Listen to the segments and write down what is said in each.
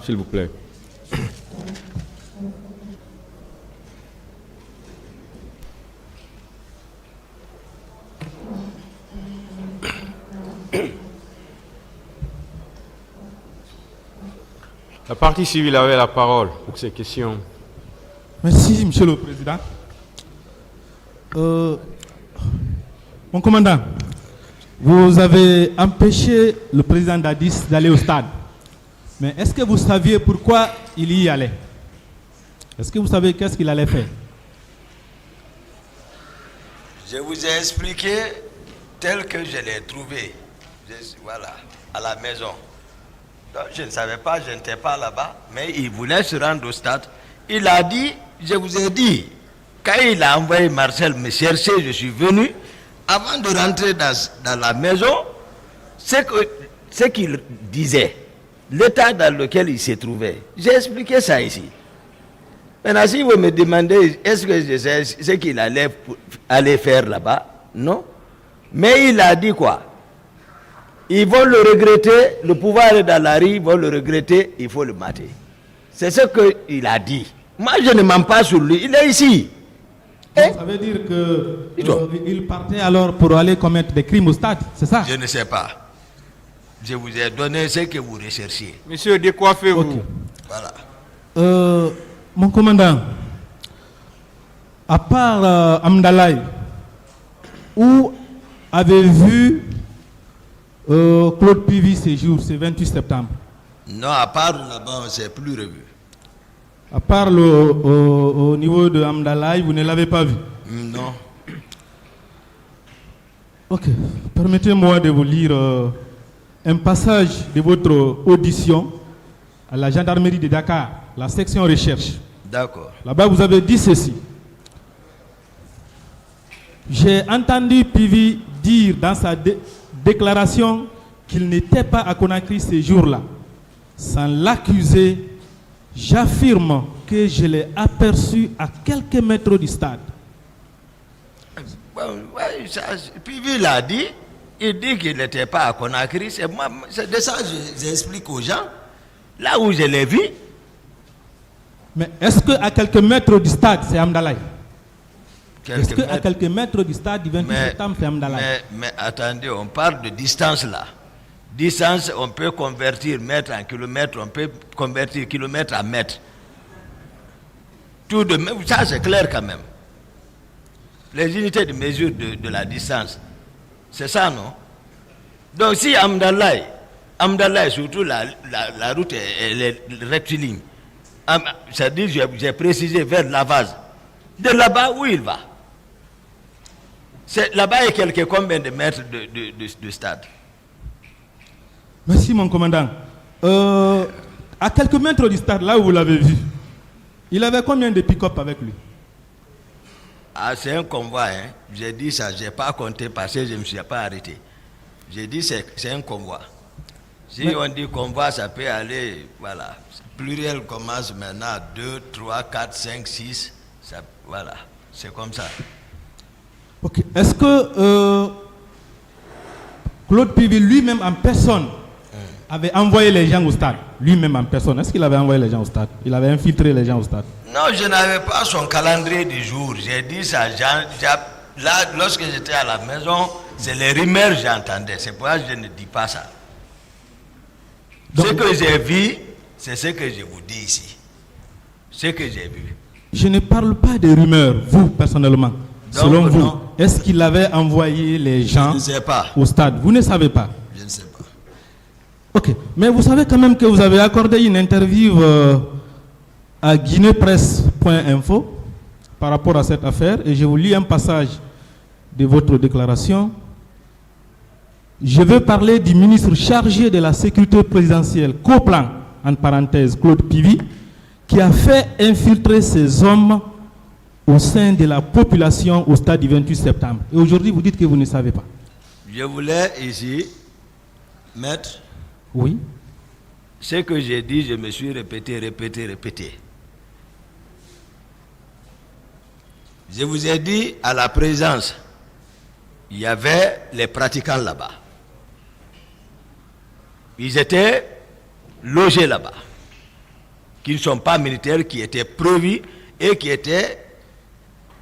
s'il vous plaît. La partie civile avait la parole pour ces questions. Merci, Monsieur le Président. Mon commandant, vous avez empêché le président Dadis d'aller au stade. Mais est-ce que vous saviez pourquoi il y allait? Est-ce que vous savez qu'est-ce qu'il allait faire? Je vous ai expliqué tel que je l'ai trouvé. Voilà, à la maison. Donc, je ne savais pas, je n'étais pas là-bas, mais il voulait se rendre au stade. Il a dit, je vous ai dit, quand il a envoyé Marcel me chercher, je suis venu. Avant de rentrer dans la maison, ce qu'il disait, l'état dans lequel il se trouvait, j'ai expliqué ça ici. Maintenant, si vous me demandez, est-ce que je sais ce qu'il allait faire là-bas? Non. Mais il a dit quoi? Ils vont le regretter, le pouvoir est dans la rue, ils vont le regretter, il faut le mater. C'est ce qu'il a dit. Moi, je ne mens pas sur lui, il est ici. Ça veut dire qu'il partait alors pour aller commettre des crimes au stade, c'est ça? Je ne sais pas. Je vous ai donné ce que vous recherchiez. Monsieur, décoiffez-vous. Okay. Voilà. Mon commandant, à part Amdalaï, où avez vu Claude Pivi ces jours, ce 28 septembre? Non, à part là-bas, on ne s'est plus revu. À part au niveau de Amdalaï, vous ne l'avez pas vu? Non. Ok. Permettez-moi de vous lire un passage de votre audition à la gendarmerie de Dakar, la section recherche. D'accord. Là-bas, vous avez dit ceci. J'ai entendu Pivi dire dans sa déclaration qu'il n'était pas à Conakry ces jours-là. Sans l'accuser, j'affirme que je l'ai aperçu à quelques mètres du stade. Pivi l'a dit, il dit qu'il n'était pas à Conakry. C'est de ça que j'explique aux gens. Là où je l'ai vu. Mais est-ce qu'à quelques mètres du stade, c'est Amdalaï? Est-ce qu'à quelques mètres du stade du 28 septembre, c'est Amdalaï? Mais attendez, on parle de distance là. Distance, on peut convertir mètre en kilomètre, on peut convertir kilomètre en mètre. Tout de même, ça c'est clair quand même. Les unités de mesure de la distance, c'est ça, non? Donc si Amdalaï, surtout la route, elle est rectiligne. C'est-à-dire, j'ai précisé vers Lavaz. De là-bas, où il va? Là-bas, il y a quelques combien de mètres de stade? Merci, mon commandant. À quelques mètres du stade, là où vous l'avez vu, il avait combien de pick-up avec lui? Ah, c'est un convoi, hein. J'ai dit ça, je n'ai pas compté parce que je ne me suis pas arrêté. J'ai dit c'est un convoi. Si on dit convoi, ça peut aller, voilà. Pluriel commence maintenant 2, 3, 4, 5, 6. Ça, voilà, c'est comme ça. Ok. Est-ce que Claude Pivi lui-même en personne avait envoyé les gens au stade? Lui-même en personne, est-ce qu'il avait envoyé les gens au stade? Il avait infiltré les gens au stade? Non, je n'avais pas son calendrier du jour. J'ai dit ça, là, lorsque j'étais à la maison, c'est les rumeurs que j'entendais. C'est pourquoi je ne dis pas ça. Donc, ce que j'ai vu, c'est ce que je vous dis ici. Ce que j'ai vu. Je ne parle pas de rumeurs, vous, personnellement. Donc, selon vous, est-ce qu'il avait envoyé les gens au stade? Vous ne savez pas? Je ne sais pas. Ok. Mais vous savez quand même que vous avez accordé une interview à guinépresse.info par rapport à cette affaire. Et je vous lis un passage de votre déclaration. Je veux parler du ministre chargé de la sécurité présidentielle, Coplan, en parenthèse, Claude Pivi, qui a fait infiltrer ces hommes au sein de la population au stade du 28 septembre. Et aujourd'hui, vous dites que vous ne savez pas. Je voulais ici mettre... Oui. Ce que j'ai dit, je me suis répété. Je vous ai dit, à la présence, il y avait les pratiquants là-bas. Ils étaient logés là-bas. qui ne sont pas militaires, qui étaient prévus et qui étaient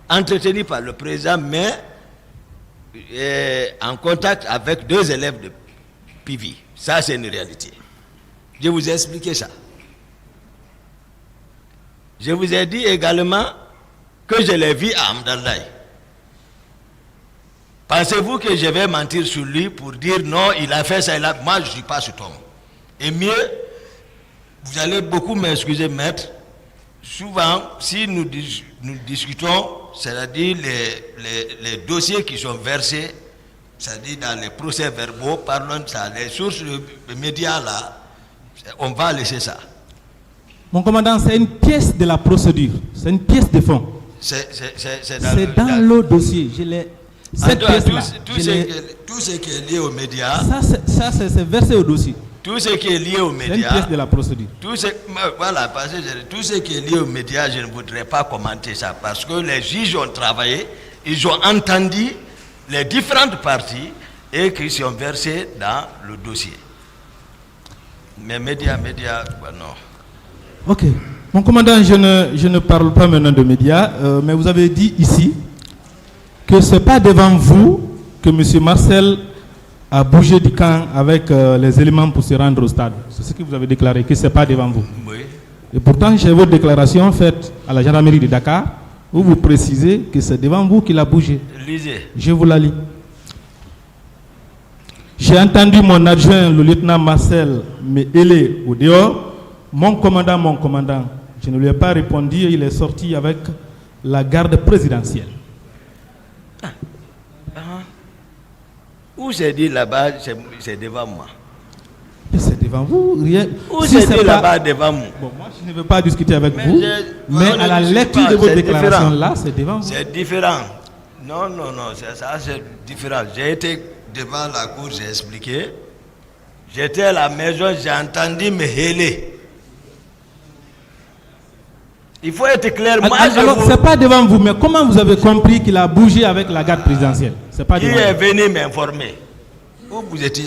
entretenus par le président, mais en contact avec 2 élèves de PV. Ça, c'est une réalité. Je vous ai expliqué ça. Je vous ai dit également que je l'ai vu à Amdalaï. Pensez-vous que je vais mentir sur lui pour dire non, il a fait ça, moi je ne suis pas cet homme. Et mieux, vous allez beaucoup m'excuser, maître, souvent, si nous discutons, c'est-à-dire les dossiers qui sont versés, c'est-à-dire dans les procès-verbaux, parlons de ça, les sources de médias là, on va laisser ça. Mon commandant, c'est une pièce de la procédure, c'est une pièce de fond. C'est dans le dossier. Cette pièce-là, tout ce qui est lié aux médias. Ça c'est versé au dossier. Tout ce qui est lié aux médias. C'est une pièce de la procédure. Voilà, parce que tout ce qui est lié aux médias, je ne voudrais pas commenter ça. Parce que les juges ont travaillé, ils ont entendu les différentes parties et qui sont versées dans le dossier. Mais médias, non. Ok. Mon commandant, je ne parle pas maintenant de médias, mais vous avez dit ici que ce n'est pas devant vous que M. Marcel a bougé du camp avec les éléments pour se rendre au stade. C'est ce que vous avez déclaré, que ce n'est pas devant vous. Oui. Et pourtant, j'ai votre déclaration faite à la gendarmerie de Dakar, où vous précisez que c'est devant vous qu'il a bougé. Lisez. Je vous la lis. J'ai entendu mon adjoint, le lieutenant Marcel, me héler au dehors. Mon commandant. Je ne lui ai pas répondu, il est sorti avec la garde présidentielle. Où c'est dit là-bas, c'est devant moi. C'est devant vous, rien. Où c'est dit là-bas devant moi? Bon, moi je ne veux pas discuter avec vous, mais à la lecture de votre déclaration là, c'est devant vous. C'est différent. Non, ça c'est différent. J'ai été devant la cour, j'ai expliqué. J'étais à la maison, j'ai entendu me héler. Il faut être clair. Alors, c'est pas devant vous, mais comment vous avez compris qu'il a bougé avec la garde présidentielle? C'est pas devant vous. Qui est venu m'informer? Vous étiez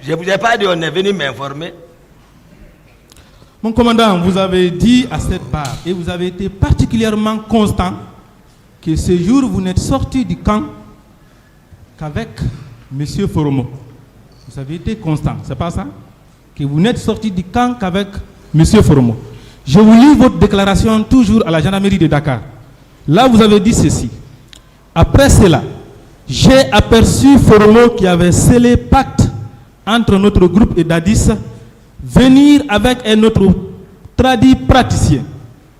je ne vous ai pas dit on est venu m'informer. Mon commandant, vous avez dit à cette barre, et vous avez été particulièrement constant, que ce jour vous n'êtes sorti du camp qu'avec M. Foromo. Vous avez été constant, c'est pas ça? Que vous n'êtes sorti du camp qu'avec M. Foromo. Je vous lis votre déclaration toujours à la gendarmerie de Dakar. Là, vous avez dit ceci. Après cela, j'ai aperçu Foromo qui avait scellé pacte entre notre groupe et Dadis, venir avec un autre tradit praticien.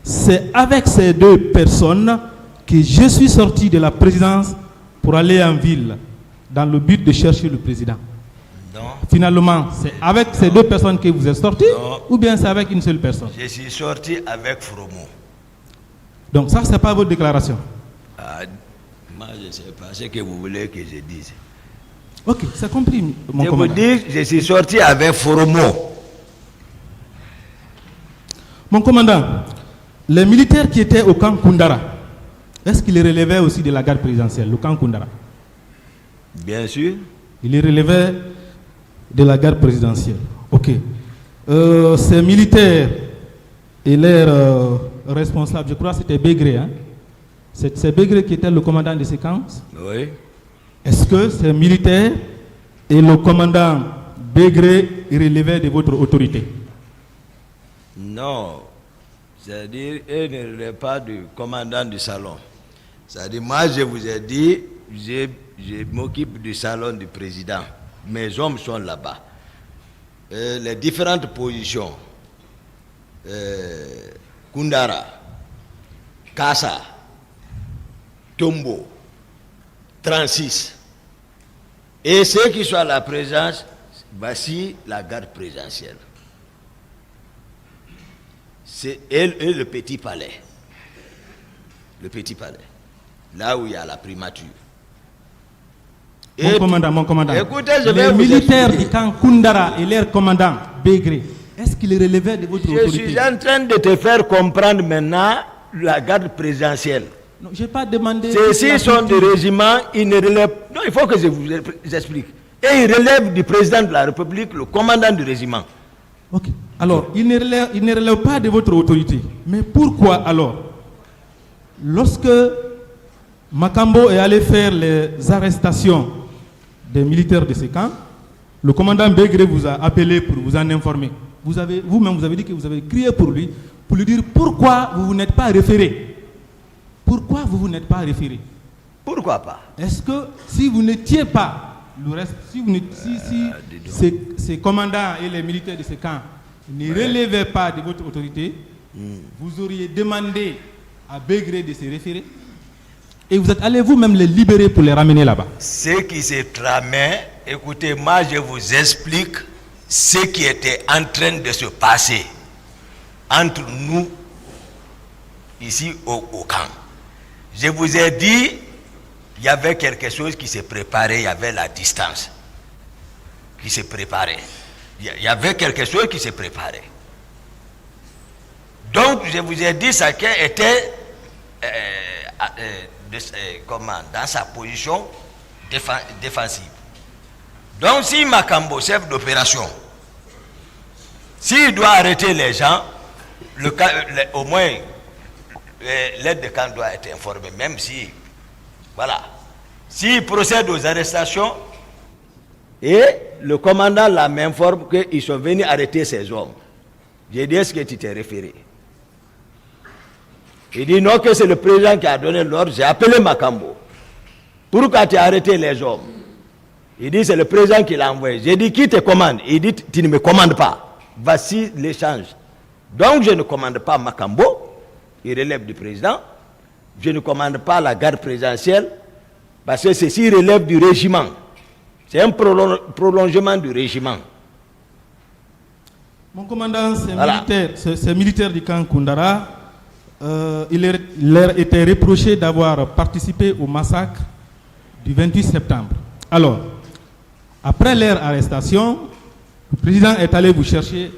C'est avec ces 2 personnes que je suis sorti de la présidence pour aller en ville, dans le but de chercher le président. Non. Finalement, c'est avec ces 2 personnes que vous êtes sorti, ou bien c'est avec une seule personne? Je suis sorti avec Foromo. Donc ça, c'est pas votre déclaration? Moi, je ne sais pas ce que vous voulez que je dise. Ok, c'est compris, mon commandant. Je vous dis, je suis sorti avec Foromo. Mon commandant, les militaires qui étaient au camp Koundara, est-ce qu'ils relevaient aussi de la garde présidentielle, le camp Koundara? Bien sûr. Ils relevaient de la garde présidentielle. Ok. Ces militaires et leurs responsables, je crois que c'était Bégré, hein? C'est Bégré qui était le commandant de ces camps? Oui. Est-ce que ces militaires et le commandant Bégré relevaient de votre autorité? Non. C'est-à-dire, eux ne relèvent pas du commandant du salon. C'est-à-dire, moi, je vous ai dit, je m'occupe du salon du président. Mes hommes sont là-bas. Les différentes positions, Koundara, Kassa, Tombo, 36. Et ceux qui sont à la présence, voici la garde présidentielle. C'est elle et le petit palais. Le petit palais. Là où il y a la primature. Mon commandant. Écoutez, je vais les vous militaires expliquer. du camp Koundara et leur commandant Bégré, est-ce qu'ils relevaient de votre autorité? Je suis en train de te faire comprendre maintenant la garde présidentielle. Non, je n'ai pas demandé. Ceux-ci sont des régiments, ils ne relèvent. Non, il faut que je vous explique. Et ils relèvent du président de la République, le commandant du régiment. Ok. Alors, il ne relève pas de votre autorité. Mais pourquoi alors, lorsque Makambo est allé faire les arrestations des militaires de ce camp, le commandant Begré vous a appelé pour vous en informer. Vous-même, vous avez dit que vous avez crié pour lui dire pourquoi vous n'êtes pas référé. Pourquoi vous n'êtes pas référé? Pourquoi pas? Est-ce que si vous n'étiez pas le reste, si ces commandants et les militaires de ce camp ne relevaient pas de votre autorité, vous auriez demandé à Begré de se référer et vous êtes allé vous-même les libérer pour les ramener là-bas? Ce qui s'est tramé, écoutez, moi je vous explique ce qui était en train de se passer entre nous ici au camp. Je vous ai dit, il y avait quelque chose qui s'est préparé, il y avait la distance qui s'est préparée. Il y avait quelque chose qui s'est préparé. Donc, je vous ai dit, chacun était dans sa position défensive. Donc, si Makambo, chef d'opération, s'il doit arrêter les gens, au moins l'aide de camp doit être informée, même si, voilà, s'il procède aux arrestations et le commandant m'informe qu'ils sont venus arrêter ces hommes, j'ai dit, est-ce que tu t'es référé? Il dit non, que c'est le président qui a donné l'ordre. J'ai appelé Makambo. Pourquoi tu as arrêté les hommes? Il dit c'est le président qui l'a envoyé. J'ai dit qui te commande? Il dit tu ne me commandes pas. Voici l'échange. Donc je ne commande pas Makambo, il relève du président. Je ne commande pas la garde présidentielle parce que ceci relève du régiment. C'est un prolongement du régiment. Mon commandant, ces militaires du camp Koundara, il leur était reproché d'avoir participé au massacre du 28 septembre. Alors, après leur arrestation, le président est allé vous chercher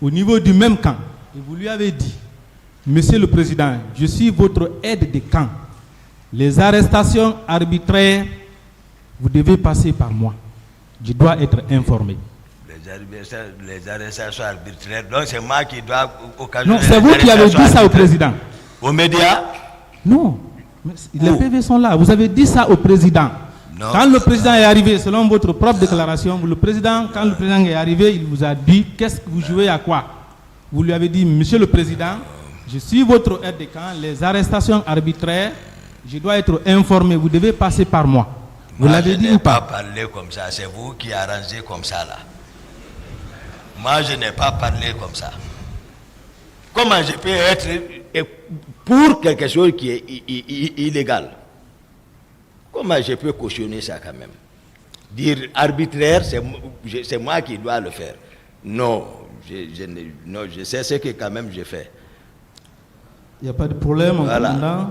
au niveau du même camp. Et vous lui avez dit, Monsieur le Président, je suis votre aide de camp. Les arrestations arbitraires, vous devez passer par moi. Je dois être informé. Les arrestations arbitraires, donc c'est moi qui dois occasionner. Non, c'est vous qui avez dit ça au président. Aux médias? Non, les PV sont là. Vous avez dit ça au président. Non. Quand le président est arrivé, selon votre propre déclaration, quand le président est arrivé, il vous a dit qu'est-ce que vous jouez à quoi? Vous lui avez dit, Monsieur le Président, je suis votre aide de camp, les arrestations arbitraires, je dois être informé, vous devez passer par moi. Vous l'avez dit ou pas? Je n'ai pas parlé comme ça, c'est vous qui arrangez comme ça là. Moi, je n'ai pas parlé comme ça. Comment je peux être pour quelque chose qui est illégal? Comment je peux cautionner ça quand même? Dire arbitraire, c'est moi qui dois le faire. Non, je sais ce que quand même je fais. Il n'y a pas de problème, voilà. Commandant.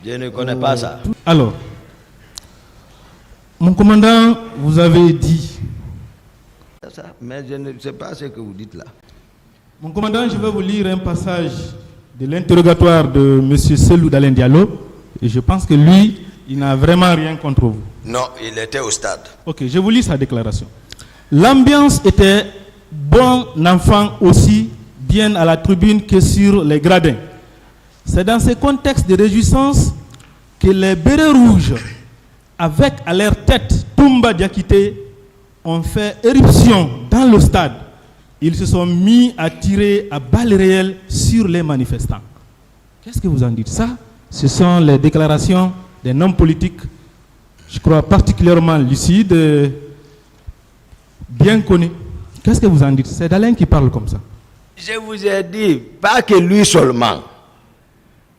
Je ne connais pas ça. Alors, mon commandant, vous avez dit... Mais je ne sais pas ce que vous dites là. Mon commandant, je vais vous lire un passage de l'interrogatoire de M. Selou Dalen Diallo. Et je pense que lui, il n'a vraiment rien contre vous. Non, il était au stade. Ok, je vous lis sa déclaration. L'ambiance était bon enfant aussi bien à la tribune que sur les gradins. C'est dans ce contexte de réjouissance que les bérets rouges, avec à leur tête Toumba Diakité, ont fait éruption dans le stade. Ils se sont mis à tirer à balles réelles sur les manifestants. Qu'est-ce que vous en dites? Ça, ce sont les déclarations d'un homme politique, je crois particulièrement lucide, bien connu. Qu'est-ce que vous en dites? C'est Dalen qui parle comme ça. Je vous ai dit, pas que lui seulement.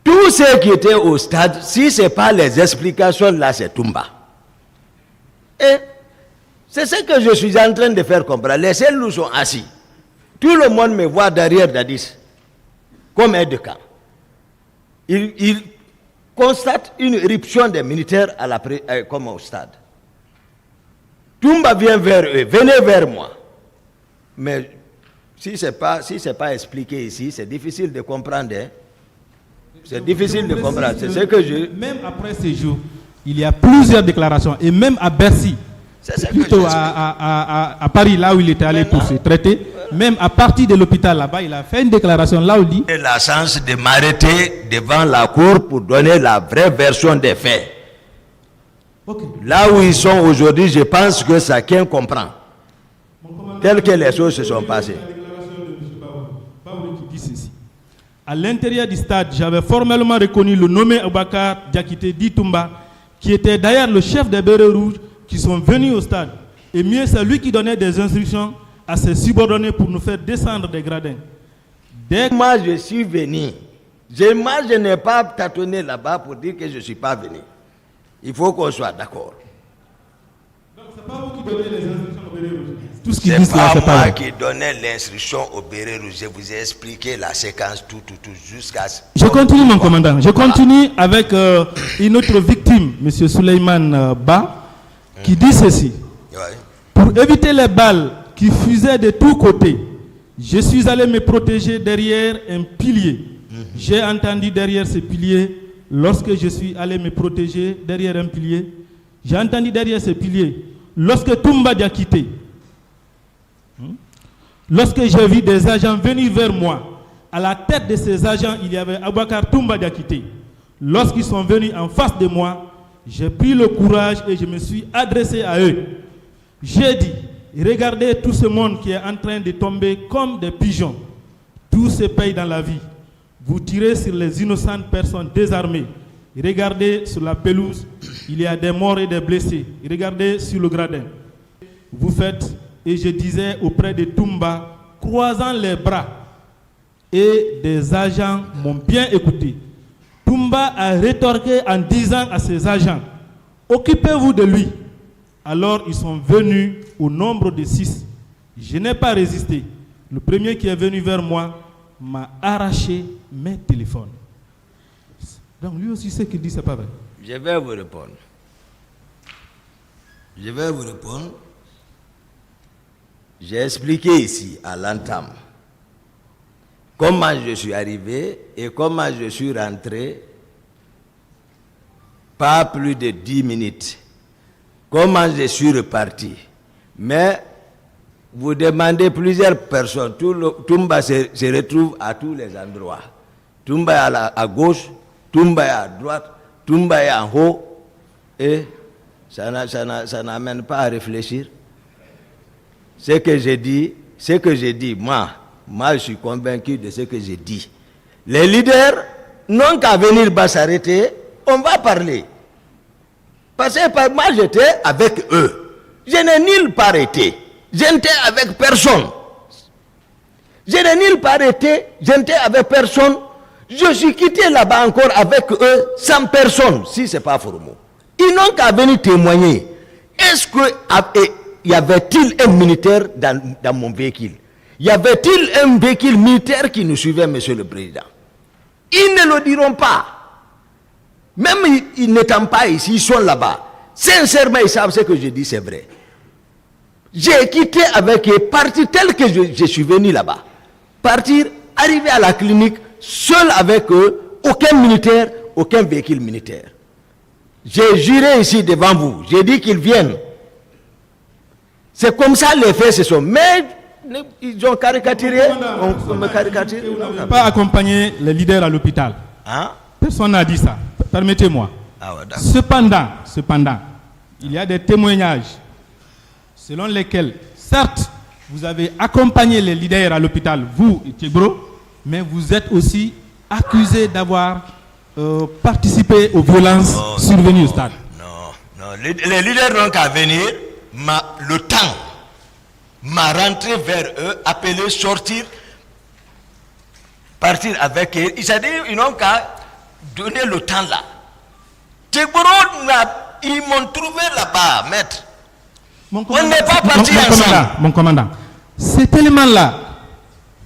Tous ceux qui étaient au stade, si ce n'est pas les explications, là c'est Toumba. Et c'est ce que je suis en train de faire comprendre. Les seuls nous sont assis. Tout le monde me voit derrière Dadis, comme aide de camp. Il constate une éruption des militaires comme au stade. Toumba vient vers eux, venez vers moi. Mais si ce n'est pas expliqué ici, c'est difficile de comprendre. Hein? C'est difficile de comprendre. C'est ce que je... Même après ces jours, il y a plusieurs déclarations, et même à Bercy, plutôt à Paris, là où il était allé pour se traiter, même à partir de l'hôpital là-bas, il a fait une déclaration là où il dit J'ai la chance de m'arrêter devant la cour pour donner la vraie version des faits. ok. Là où ils sont aujourd'hui, je pense que chacun comprend. Telles que les choses se sont passées. La déclaration de M. Baouli qui dit ceci. À l'intérieur du stade, j'avais formellement reconnu le nommé Aboubakar Diakité Ditumba, qui était d'ailleurs le chef des Bérets Rouges qui sont venus au stade. Et mieux, c'est lui qui donnait des instructions à ses subordonnés pour nous faire descendre des gradins. Dès que Moi, je suis venu. Moi, je n'ai pas tâtonné là-bas pour dire que je ne suis pas venu. Il faut qu'on soit d'accord. c'est pas vous qui donnez les instructions aux Bérets Rouges. Tout ce qu'ils disent C'est là, pas c'est pas moi vrai. qui donnais l'instruction au Béret Rouge. Je vous ai expliqué la séquence tout, jusqu'à... Je continue, mon commandant. Je continue avec une autre victime, M. Souleymane Ba, qui dit ceci. Ouais. Pour éviter les balles qui fusaient de tous côtés, je suis allé me protéger derrière un pilier. J'ai entendu derrière ce pilier, lorsque je suis allé me protéger derrière un pilier, j'ai entendu derrière ce pilier, lorsque Toumba Diakité, lorsque j'ai vu des agents venir vers moi, à la tête de ces agents, il y avait Aboubakar Toumba Diakité. Lorsqu'ils sont venus en face de moi, j'ai pris le courage et je me suis adressé à eux. J'ai dit, regardez tout ce monde qui est en train de tomber comme des pigeons. Tout se paye dans la vie. Vous tirez sur les innocentes personnes désarmées. Regardez sur la pelouse, il y a des morts et des blessés. Regardez sur le gradin. Vous faites, et je disais auprès de Toumba, croisant les bras. Et des agents m'ont bien écouté. Toumba a rétorqué en disant à ses agents, occupez-vous de lui. Alors ils sont venus au nombre de 6. Je n'ai pas résisté. Le premier qui est venu vers moi m'a arraché mes téléphones. Donc lui aussi, ce qu'il dit, c'est pas vrai. Je vais vous répondre. Je vais vous répondre. J'ai expliqué ici, à l'entame, comment je suis arrivé et comment je suis rentré, pas plus de 10 minutes. Comment je suis reparti. Mais vous demandez plusieurs personnes, Toumba se retrouve à tous les endroits. Toumba est à gauche, Toumba est à droite, Toumba est en haut, et ça n'amène pas à réfléchir. Ce que j'ai dit, moi je suis convaincu de ce que j'ai dit. Les leaders n'ont qu'à venir s'arrêter, on va parler. Parce que moi j'étais avec eux. Je n'ai nulle part été. Je n'étais avec personne. Je n'ai nulle part été, je n'étais avec personne. Je suis quitté là-bas encore avec eux, sans personne, si ce n'est pas Foromo. Ils n'ont qu'à venir témoigner. Est-ce que y avait-il un militaire dans mon véhicule? Y avait-il un véhicule militaire qui nous suivait, monsieur le président? Ils ne le diront pas. Même ils n'étant pas ici, ils sont là-bas. Sincèrement, ils savent ce que je dis, c'est vrai. J'ai quitté avec eux, parti tel que je suis venu là-bas. Partir, arriver à la clinique, seul avec eux, aucun militaire, aucun véhicule militaire. J'ai juré ici devant vous, j'ai dit qu'ils viennent. C'est comme ça les faits se sont. Mais ils ont caricaturé, on me caricature. Vous n'avez pas accompagné les leaders à l'hôpital. Hein? Personne n'a dit ça. Permettez-moi. Ah ouais, d'accord. Cependant, il y a des témoignages selon lesquels, certes, vous avez accompagné les leaders à l'hôpital, vous, Tiegro, mais vous êtes aussi accusé d'avoir participé aux violences survenues au stade. Non. Les leaders n'ont qu'à venir, le temps m'a rentré vers eux, appelé, sortir, partir avec eux. C'est-à-dire ils n'ont qu'à donner le temps là. Tiegro, ils m'ont trouvé là-bas, maître. On n'est pas parti ensemble. Mon commandant, cet élément-là,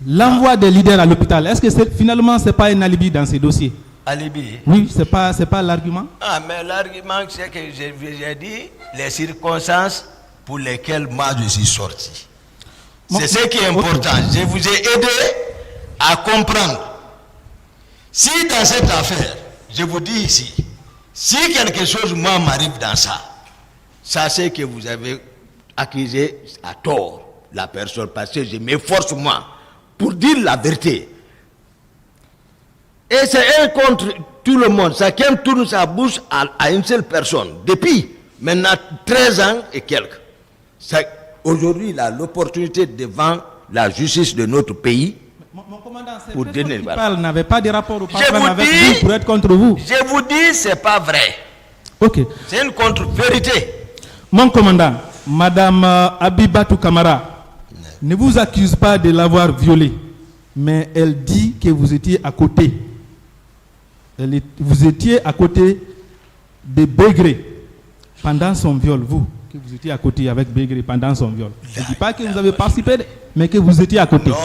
l'envoi des leaders à l'hôpital, est-ce que finalement ce n'est pas un alibi dans ces dossiers? Alibi? Oui, ce n'est pas l'argument. Ah, mais l'argument, c'est que j'ai dit les circonstances pour lesquelles moi je suis sorti. C'est ce qui est important. Okay. Je vous ai aidé à comprendre. Si dans cette affaire, je vous dis ici, si quelque chose moi m'arrive dans ça, sachez que vous avez accusé à tort la personne parce que je m'efforce moi pour dire la vérité. Et c'est un contre tout le monde. Chacun tourne sa bouche à une seule personne. Depuis maintenant 13 ans et quelques. Aujourd'hui, il a l'opportunité devant la justice de notre pays. Mon commandant, ces pour personnes donner, qui voilà. parlent n'avaient pas de rapport au Je patron vous avec dis- vous pour être contre vous. Je vous dis, c'est pas vrai. Ok. C'est une contre-vérité. Mon commandant, Madame Abibatou Kamara ne vous accuse pas de l'avoir violé, mais elle dit que vous étiez à côté. Vous étiez à côté de Bégré pendant son viol, vous, que vous étiez à côté avec Bégré pendant son viol. Je ne dis pas que vous avez participé, mais que vous étiez à côté. Non.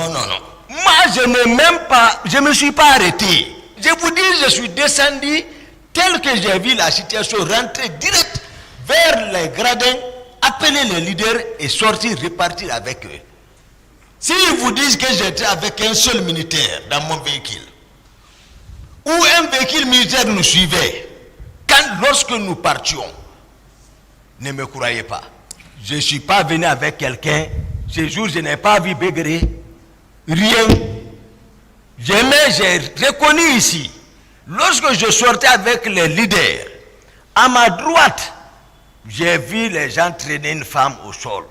Moi, je n'ai même pas, je ne me suis pas arrêté. Je vous dis, je suis descendu tel que j'ai vu la situation, rentrer direct vers les gradins, appeler les leaders et sortir, repartir avec eux. S'ils vous disent que j'étais avec un seul militaire dans mon véhicule, ou un véhicule militaire nous suivait, lorsque nous partions, ne me croyez pas. Je ne suis pas venu avec quelqu'un. Ce jour, je n'ai pas vu Bégré. Rien. J'ai reconnu ici. Lorsque je sortais avec les leaders, à ma droite, j'ai vu les gens traîner une femme au sol.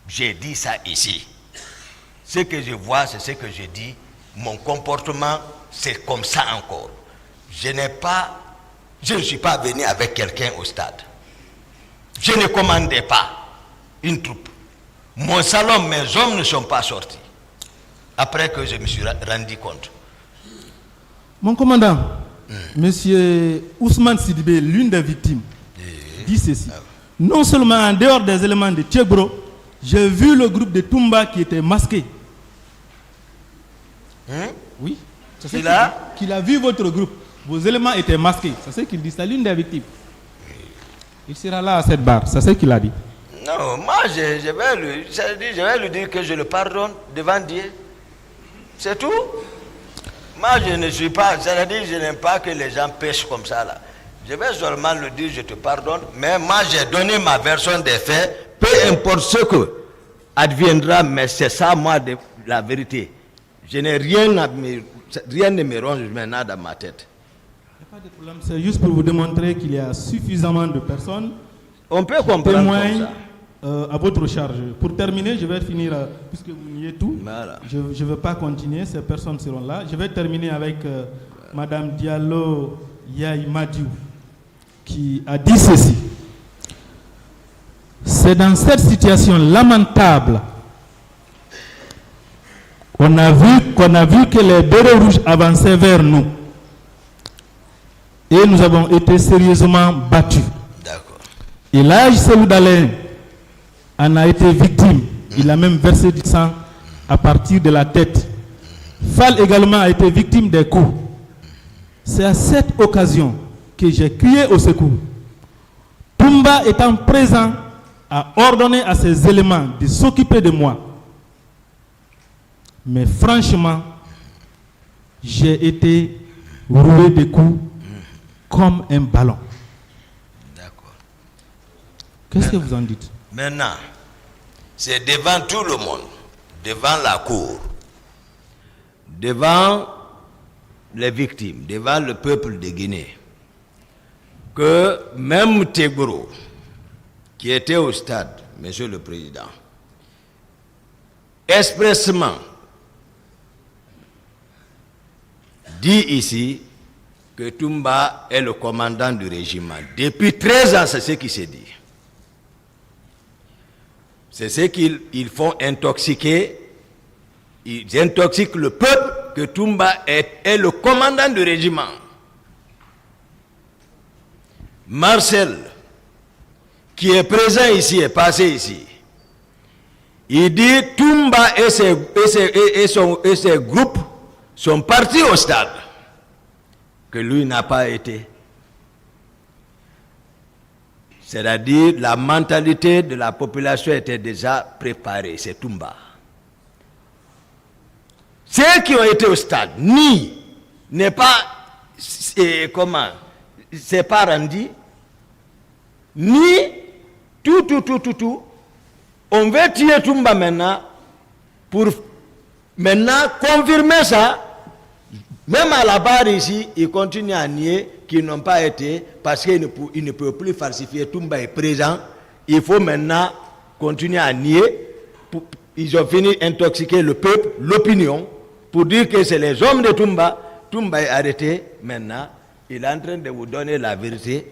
J'ai dit ça ici. Ce que je vois, c'est ce que je dis. Mon comportement, c'est comme ça encore. Je ne suis pas venu avec quelqu'un au stade. Je ne commandais pas une troupe. Mon salon, mes hommes ne sont pas sortis. Après que je me suis rendu compte. Mon commandant, Monsieur Ousmane Sidibé, l'une des victimes, dit ceci. Non seulement en dehors des éléments de Tchèbro, j'ai vu le groupe de Toumba qui était masqué. Oui. C'est ce qu'il a vu votre groupe. Vos éléments étaient masqués. C'est ce qu'il dit. C'est l'une des victimes. Il sera là à cette barre. C'est ce qu'il a dit. Non, moi je vais lui dire que je le pardonne devant Dieu. C'est tout. Moi je ne suis pas, c'est-à-dire je n'aime pas que les gens pêchent comme ça là. Je vais seulement lui dire je te pardonne, mais moi j'ai donné ma version des faits, peu importe ce que adviendra, mais c'est ça moi la vérité. Je n'ai rien ne me ronge maintenant dans ma tête. Il n'y a pas de problème, c'est juste pour vous démontrer qu'il y a suffisamment de personnes On peut comprendre témoignent comme ça. à votre charge. Pour terminer, je vais finir, puisque vous niez tout, Voilà. je ne veux pas continuer, ces personnes seront là. Je vais terminer avec Madame Diallo Yaye Madiou, qui a dit ceci. C'est dans cette situation lamentable qu'on a vu que les bérets rouges avançaient vers nous. Et nous avons été sérieusement battus. D'accord. Et là, Seloudalin en a été victime. Il a même versé du sang à partir de la tête. Fall également a été victime des coups. C'est à cette occasion que j'ai crié au secours. Toumba étant présent a ordonné à ses éléments de s'occuper de moi. Mais franchement, j'ai été roulé de coups comme un ballon. D'accord. Qu'est-ce que vous en dites? Maintenant, c'est devant tout le monde, devant la cour, devant les victimes, devant le peuple de Guinée, que même Tchèbro, qui était au stade, Monsieur le Président, expressément dit ici que Toumba est le commandant du régiment. Depuis 13 ans, c'est ce qui s'est dit. C'est ce qu'ils font intoxiquer. Ils intoxiquent le peuple que Toumba est le commandant du régiment. Marcel, qui est présent ici, est passé ici. Il dit Toumba et ses groupes sont partis au stade, que lui n'a pas été. C'est-à-dire la mentalité de la population était déjà préparée, c'est Toumba. Ceux qui ont été au stade, n'est pas, c'est pas rendu, ni tout, On veut tuer Toumba maintenant pour maintenant confirmer ça. Même à la barre ici, ils continuent à nier qu'ils n'ont pas été parce qu'ils ne peuvent plus falsifier. Toumba est présent. Il faut maintenant continuer à nier. Ils ont fini d'intoxiquer le peuple, l'opinion, pour dire que c'est les hommes de Toumba. Toumba est arrêté maintenant. Il est en train de vous donner la vérité.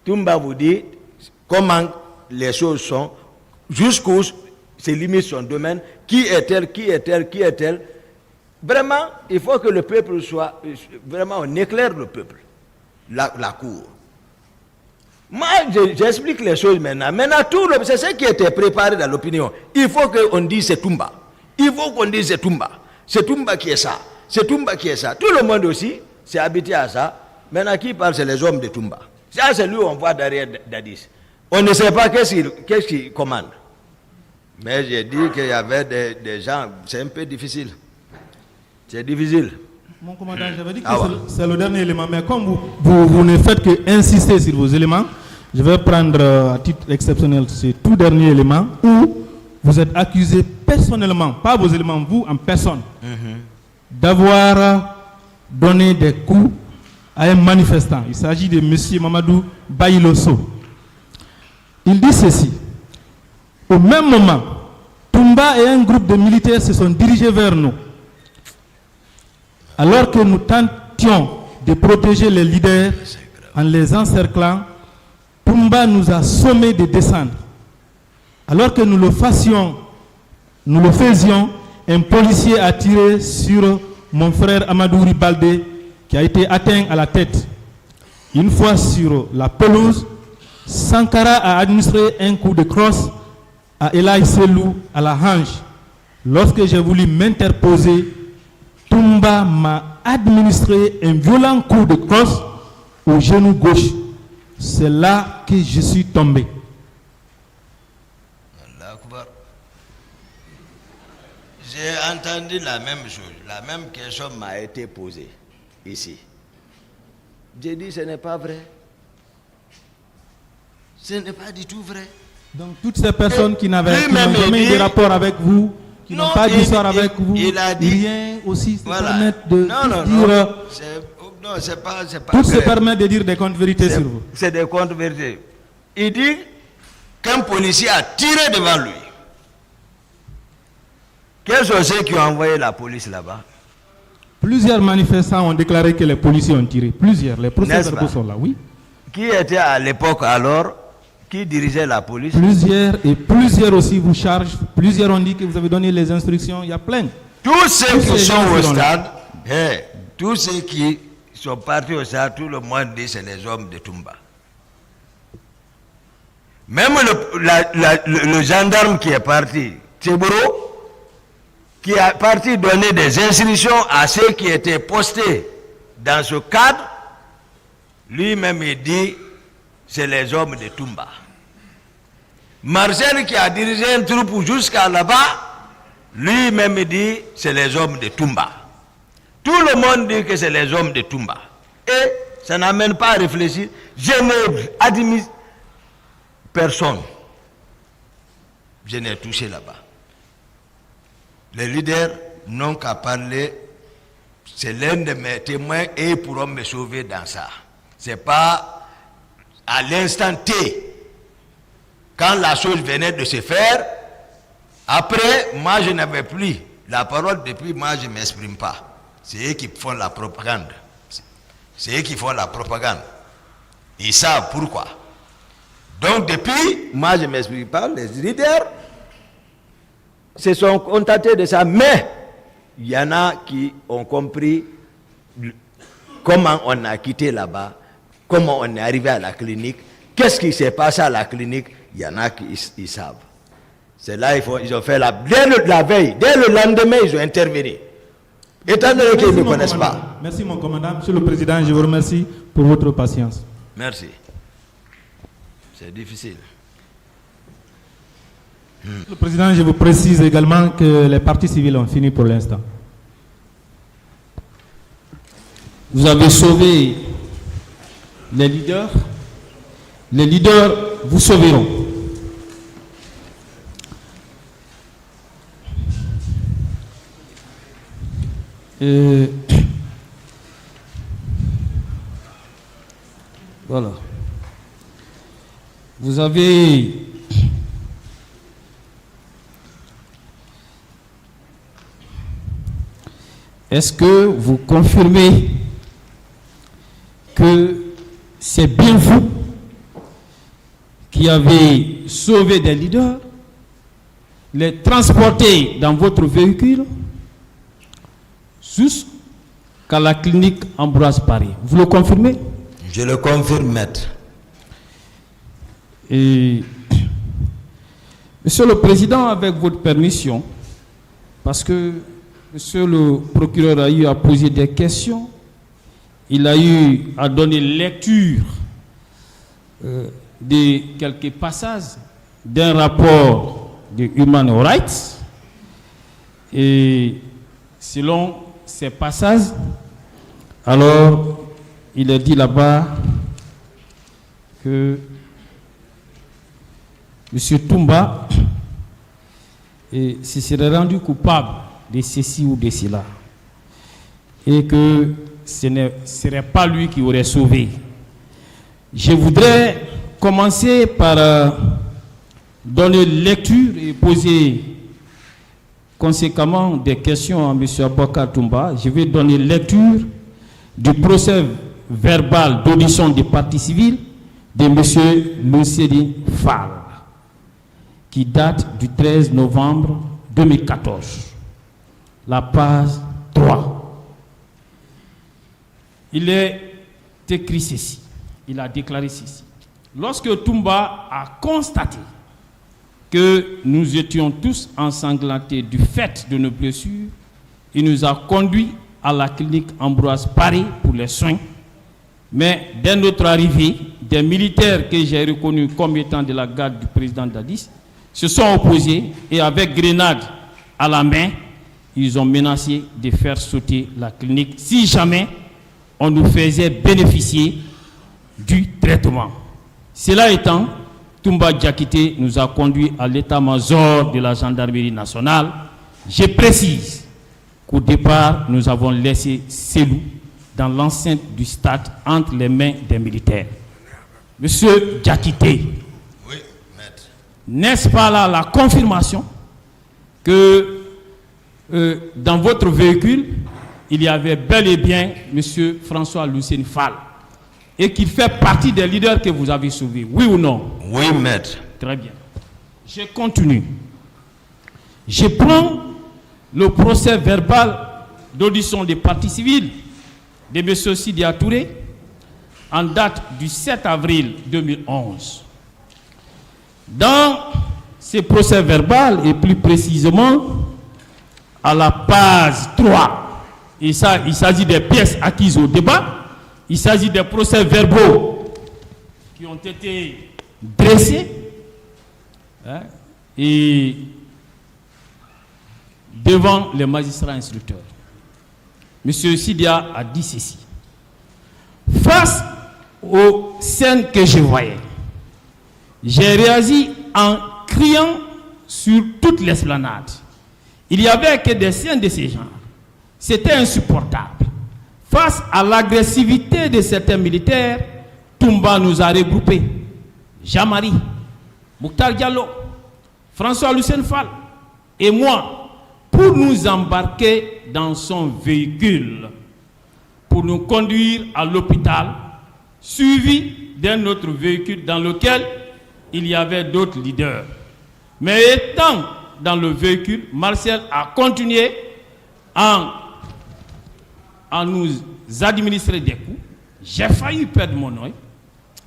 Toumba vous dit comment les choses sont, jusqu'où se limite son domaine, qui est-elle. Vraiment, il faut que le peuple soit, vraiment on éclaire le peuple, la cour. Moi, j'explique les choses maintenant. Maintenant, c'est ce qui était préparé dans l'opinion. Il faut qu'on dise c'est Toumba. Il faut qu'on dise c'est Toumba. C'est Toumba qui est ça. C'est Toumba qui est ça. Tout le monde aussi s'est habitué à ça. Maintenant, qui parle, c'est les hommes de Toumba. Ça, c'est lui qu'on voit derrière Dadis. On ne sait pas qu'est-ce qu'il commande. Mais j'ai dit qu'il y avait des gens, c'est un peu difficile. C'est difficile. Mon commandant, j'avais dit que c'est le dernier élément, mais comme vous ne faites que insister sur vos éléments, je vais prendre à titre exceptionnel ce tout dernier élément où vous êtes accusé personnellement, pas vos éléments, vous en personne, d'avoir donné des coups à un manifestant. Il s'agit de M. Mamadou Baïloso. Il dit ceci. Au même moment, Toumba et un groupe de militaires se sont dirigés vers nous. Alors que nous tentions de protéger les leaders en les encerclant, Toumba nous a sommés de descendre. Alors que nous le faisions, un policier a tiré sur mon frère Amadou Ribalde qui a été atteint à la tête. Une fois sur la pelouse, Sankara a administré un coup de crosse à Elaï Selou à la hanche. Lorsque j'ai voulu m'interposer, Toumba m'a administré un violent coup de crosse au genou gauche. C'est là que je suis tombé. J'ai entendu la même chose, la même question m'a été posée ici. J'ai dit ce n'est pas vrai. Ce n'est pas du tout vrai. Donc toutes ces personnes qui n'ont jamais eu de rapport avec vous, qui n'ont pas d'histoire avec vous, il a dit, rien aussi se voilà. permettent de dire... Non, c'est pas tout se permet de dire des contre-vérités sur vous. C'est des contre-vérités. Il dit qu'un policier a tiré devant lui. Quels sont ceux qui ont envoyé la police là-bas? Plusieurs manifestants ont déclaré que les policiers ont tiré. Plusieurs. Les procès-verbaux sont là, oui. Qui était à l'époque alors? Qui dirigeait la police? Plusieurs aussi vous chargent. Plusieurs ont dit que vous avez donné les instructions. Il y a plein. Tous ceux qui sont au stade, tous ceux qui sont partis au stade, tout le monde dit que c'est les hommes de Toumba. Même le gendarme qui est parti, Tchebouro, qui est parti donner des instructions à ceux qui étaient postés dans ce cadre, lui-même il dit c'est les hommes de Toumba. Marcel qui a dirigé un troupe jusqu'à là-bas, lui-même dit c'est les hommes de Toumba. Tout le monde dit que c'est les hommes de Toumba. Et ça n'amène pas à réfléchir. Je n'ai admis personne. Je n'ai touché là-bas. Les leaders n'ont qu'à parler. C'est l'un de mes témoins et ils pourront me sauver dans ça. Ce n'est pas à l'instant T, quand la chose venait de se faire. Après, moi je n'avais plus la parole, depuis moi je ne m'exprime pas. C'est eux qui font la propagande. C'est eux qui font la propagande. Ils savent pourquoi. Donc depuis, moi je ne m'exprime pas. Les leaders se sont contentés de ça. Mais il y en a qui ont compris comment on a quitté là-bas, comment on est arrivé à la clinique, qu'est-ce qui s'est passé à la clinique. Il y en a qui ils savent. C'est là ils ont fait dès la veille, dès le lendemain, ils ont intervenu. Étant donné qu'ils ne connaissent pas. Merci mon commandant. Monsieur le Président, je vous remercie pour votre patience. Merci. C'est difficile. Monsieur le Président, je vous précise également que les parties civiles ont fini pour l'instant. Vous avez sauvé les leaders vous sauveront. Voilà. Vous avez est-ce que vous confirmez que c'est bien vous qui avez sauvé des leaders, les transportés dans votre véhicule jusqu'à la clinique Ambroise Paré? Vous le confirmez? Je le confirme, maître. Et Monsieur le Président, avec votre permission, parce que Monsieur le procureur a eu à poser des questions, il a eu à donner lecture de quelques passages d'un rapport de Human Rights, et selon ces passages, alors il est dit là-bas que M. Toumba se serait rendu coupable de ceci ou de cela, et que ce ne serait pas lui qui aurait sauvé. Je voudrais commencer par donner lecture et poser conséquemment des questions à M. Aboubacar Toumba. Je vais donner lecture du procès verbal d'audition des parties civiles de M. Lousseni Fall, qui date du 13 novembre 2014. La page 3. Il est écrit ceci. Il a déclaré ceci. Lorsque Toumba a constaté que nous étions tous ensanglantés du fait de nos blessures, il nous a conduits à la clinique Ambroise Paré pour les soins. Mais dès notre arrivée, des militaires que j'ai reconnus comme étant de la garde du président Dadis se sont opposés et avec grenade à la main, ils ont menacé de faire sauter la clinique si jamais on nous faisait bénéficier du traitement. Cela étant, Toumba Diakité nous a conduits à l'état-major de la gendarmerie nationale. Je précise qu'au départ, nous avons laissé Selou dans l'enceinte du stade entre les mains des militaires. Monsieur Diakité, Oui, maître. n'est-ce pas là la confirmation que dans votre véhicule, il y avait bel et bien M. François Lousseni Fall et qu'il fait partie des leaders que vous avez sauvés, oui ou non? Oui, maître. Très bien. Je continue. Je prends le procès verbal d'audition des parties civiles de M. Sidia Touré en date du 7 avril 2011. Dans ce procès verbal, et plus précisément à la page 3, il s'agit des pièces acquises au débat, il s'agit des procès verbaux qui ont été dressés et devant les magistrats instructeurs. Monsieur Sidia a dit ceci. Face aux scènes que je voyais, j'ai réagi en criant sur toute l'esplanade. Il n'y avait que des scènes de ce genre. C'était insupportable. Face à l'agressivité de certains militaires, Toumba nous a regroupés. Jean-Marie, Mouktar Diallo, François Lousseni Fall et moi pour nous embarquer dans son véhicule, pour nous conduire à l'hôpital, suivi d'un autre véhicule dans lequel il y avait d'autres leaders. Mais étant dans le véhicule, Marcel a continué à nous administrer des coups. J'ai failli perdre mon œil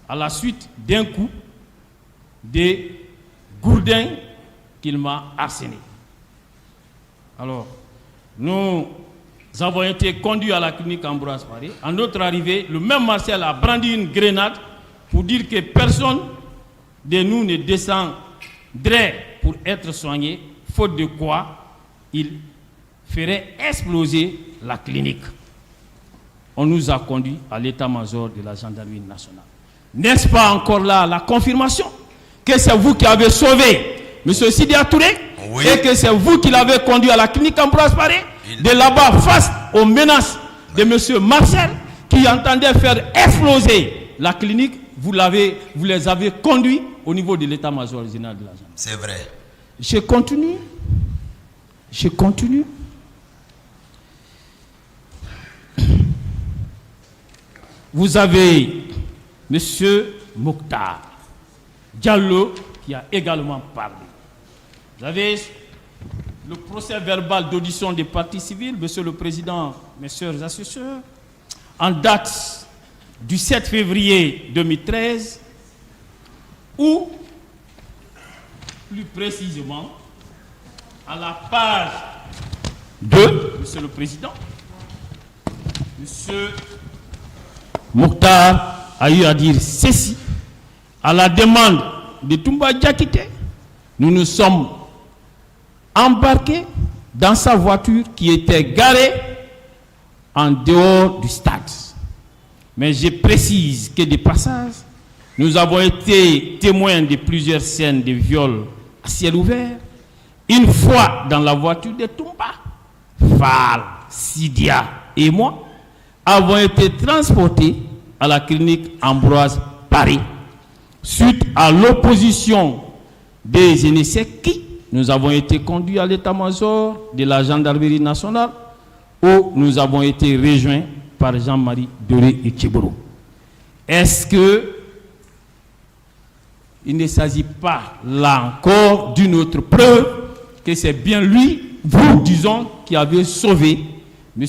à la suite d'un coup de gourdin qu'il m'a asséné. Alors, nous avons été conduits à la clinique Ambroise Paré. À notre arrivée, le même Marcel a brandi une grenade pour dire que personne de nous ne descendrait pour être soigné, faute de quoi il ferait exploser la clinique. On nous a conduits à l'état-major de la gendarmerie nationale. N'est-ce pas encore là la confirmation que c'est vous qui avez sauvé M. Sidia Touré, oui, et que c'est vous qui l'avez conduit à la clinique Ambroise Paré, de là-bas face aux menaces de M. Marcel qui entendait faire exploser la clinique, vous les avez conduits au niveau de l'état-major général de la gendarmerie. C'est vrai. Je continue. Vous avez M. Mokhtar Diallo qui a également parlé. Vous avez le procès verbal d'audition des parties civiles, Monsieur le Président, Messieurs assesseurs, en date du 7 février 2013, ou plus précisément à la page 2, Monsieur le Président, Monsieur Mokhtar a eu à dire ceci: à la demande de Toumba Diakité, nous nous sommes embarqués dans sa voiture qui était garée en dehors du stade. Mais je précise que de passage, nous avons été témoins de plusieurs scènes de viol à ciel ouvert. Une fois dans la voiture de Toumba, Fall, Sidia et moi avons été transportés à la clinique Ambroise Paris. Suite à l'opposition des Eneseki, nous avons été conduits à l'état-major de la gendarmerie nationale où nous avons été rejoints par Jean-Marie Doré et Tchiboro. Est-ce que il ne s'agit pas là encore d'une autre preuve que c'est bien lui, vous, disons, qui avez sauvé M.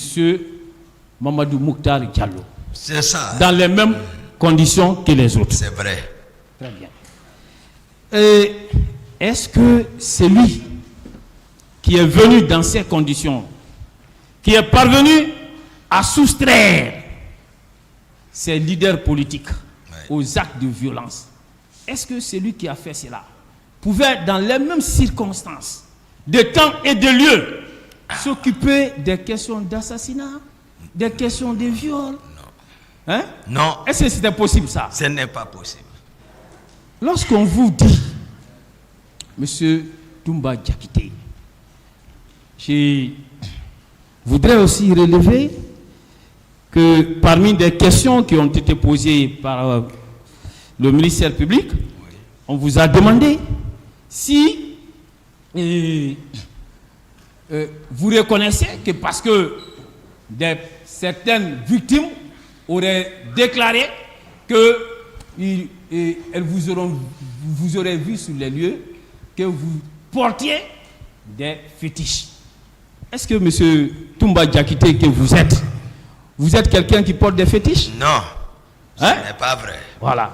Mamadou Mokhtar Diallo? C'est ça. Dans les mêmes conditions que les autres. C'est vrai. Très bien. Est-ce que c'est lui qui est venu dans ces conditions, qui est parvenu à soustraire ses leaders politiques aux actes de violence? Est-ce que c'est lui qui a fait cela pouvait, dans les mêmes circonstances, de temps et de lieu, s'occuper des questions d'assassinat, des questions de viol? Hein? Non. Est-ce que c'était possible ça? Ce n'est pas possible. Lorsqu'on vous dit, Monsieur Toumba Diakité, je voudrais aussi relever que parmi des questions qui ont été posées par le ministère public, on vous a demandé si vous reconnaissez que parce que certaines victimes auraient déclaré que elles vous auraient vu sur les lieux que vous portiez des fétiches. Est-ce que M. Toumba Diakité que vous êtes quelqu'un qui porte des fétiches? Non, ce hein? n'est pas vrai. Voilà.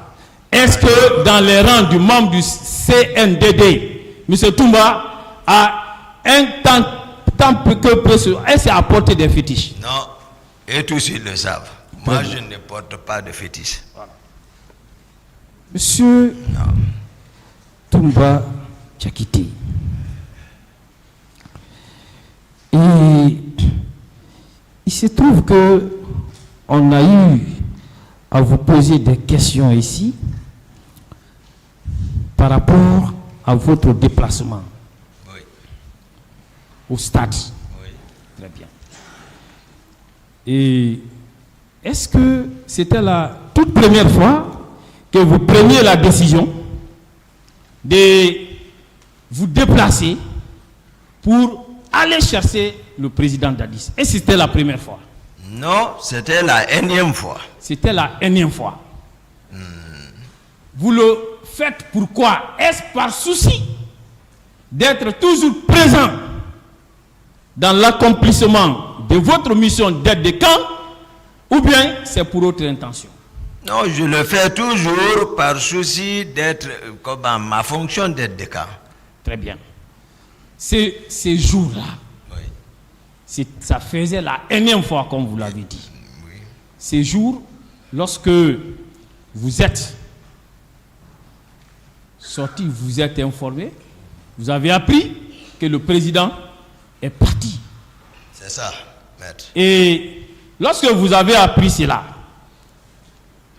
Est-ce que dans les rangs du membre du CNDD, M. Toumba a un temps que précieux, est-ce qu'il a porté des fétiches? Non, et tous ils le savent. Moi, je ne porte pas de fétiches. Voilà. Monsieur Toumba Diakité, et il se trouve que on a eu à vous poser des questions ici par rapport à votre déplacement au stade. Oui. Très bien. Et est-ce que c'était la toute première fois que vous preniez la décision de vous déplacer pour aller chercher le président Dadis? Et c'était la première fois? Non, c'était la énième fois. C'était la énième fois. Vous le faites pourquoi? Est-ce par souci d'être toujours présent dans l'accomplissement de votre mission d'aide de camp, ou bien c'est pour autre intention? Non, je le fais toujours par souci d'être, comme ma fonction d'aide de camp. Très bien. Ces jours-là, oui. Ça faisait la énième fois, comme vous l'avez dit. Oui. Ces jours, lorsque vous êtes sorti, vous êtes informé, vous avez appris que le président est parti. C'est ça, maître. Et lorsque vous avez appris cela,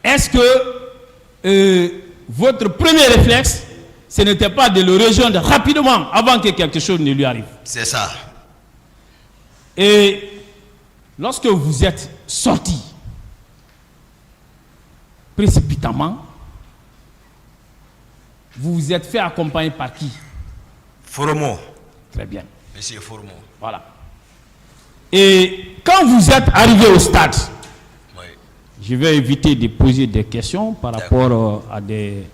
est-ce que votre premier réflexe, ce n'était pas de le rejoindre rapidement avant que quelque chose ne lui arrive? C'est ça. Et lorsque vous êtes sorti précipitamment, vous vous êtes fait accompagner par qui? Formo. Très bien. Monsieur Formo. Voilà. Et quand vous êtes arrivé au stade, Oui. je vais éviter de poser des questions par rapport à des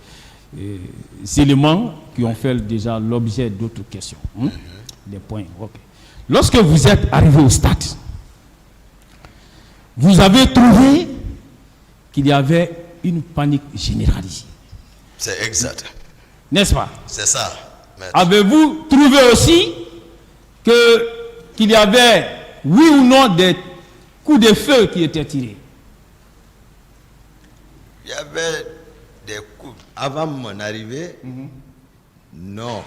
éléments qui ont fait déjà l'objet d'autres questions. Des points. Ok. Lorsque vous êtes arrivé au stade, vous avez trouvé qu'il y avait une panique généralisée. C'est exact. N'est-ce pas? C'est ça. Maître. Avez-vous trouvé aussi qu'il y avait, oui ou non, des coups de feu qui étaient tirés? Il y avait des coups. Avant mon arrivée, non.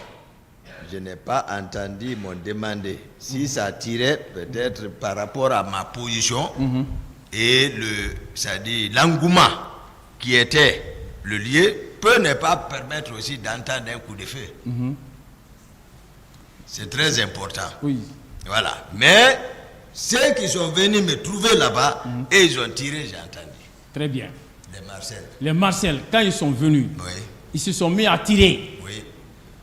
Je n'ai pas entendu m'en demander. Si ça tirait, peut-être par rapport à ma position et c'est-à-dire l'engouement qui était le lieu, peut ne pas permettre aussi d'entendre un coup de feu. C'est très important. Oui. Voilà. Mais ceux qui sont venus me trouver là-bas, et ils ont tiré, j'ai entendu. Très bien. Les Marcel. Les Marcel, quand ils sont venus, Oui. ils se sont mis à tirer. Oui.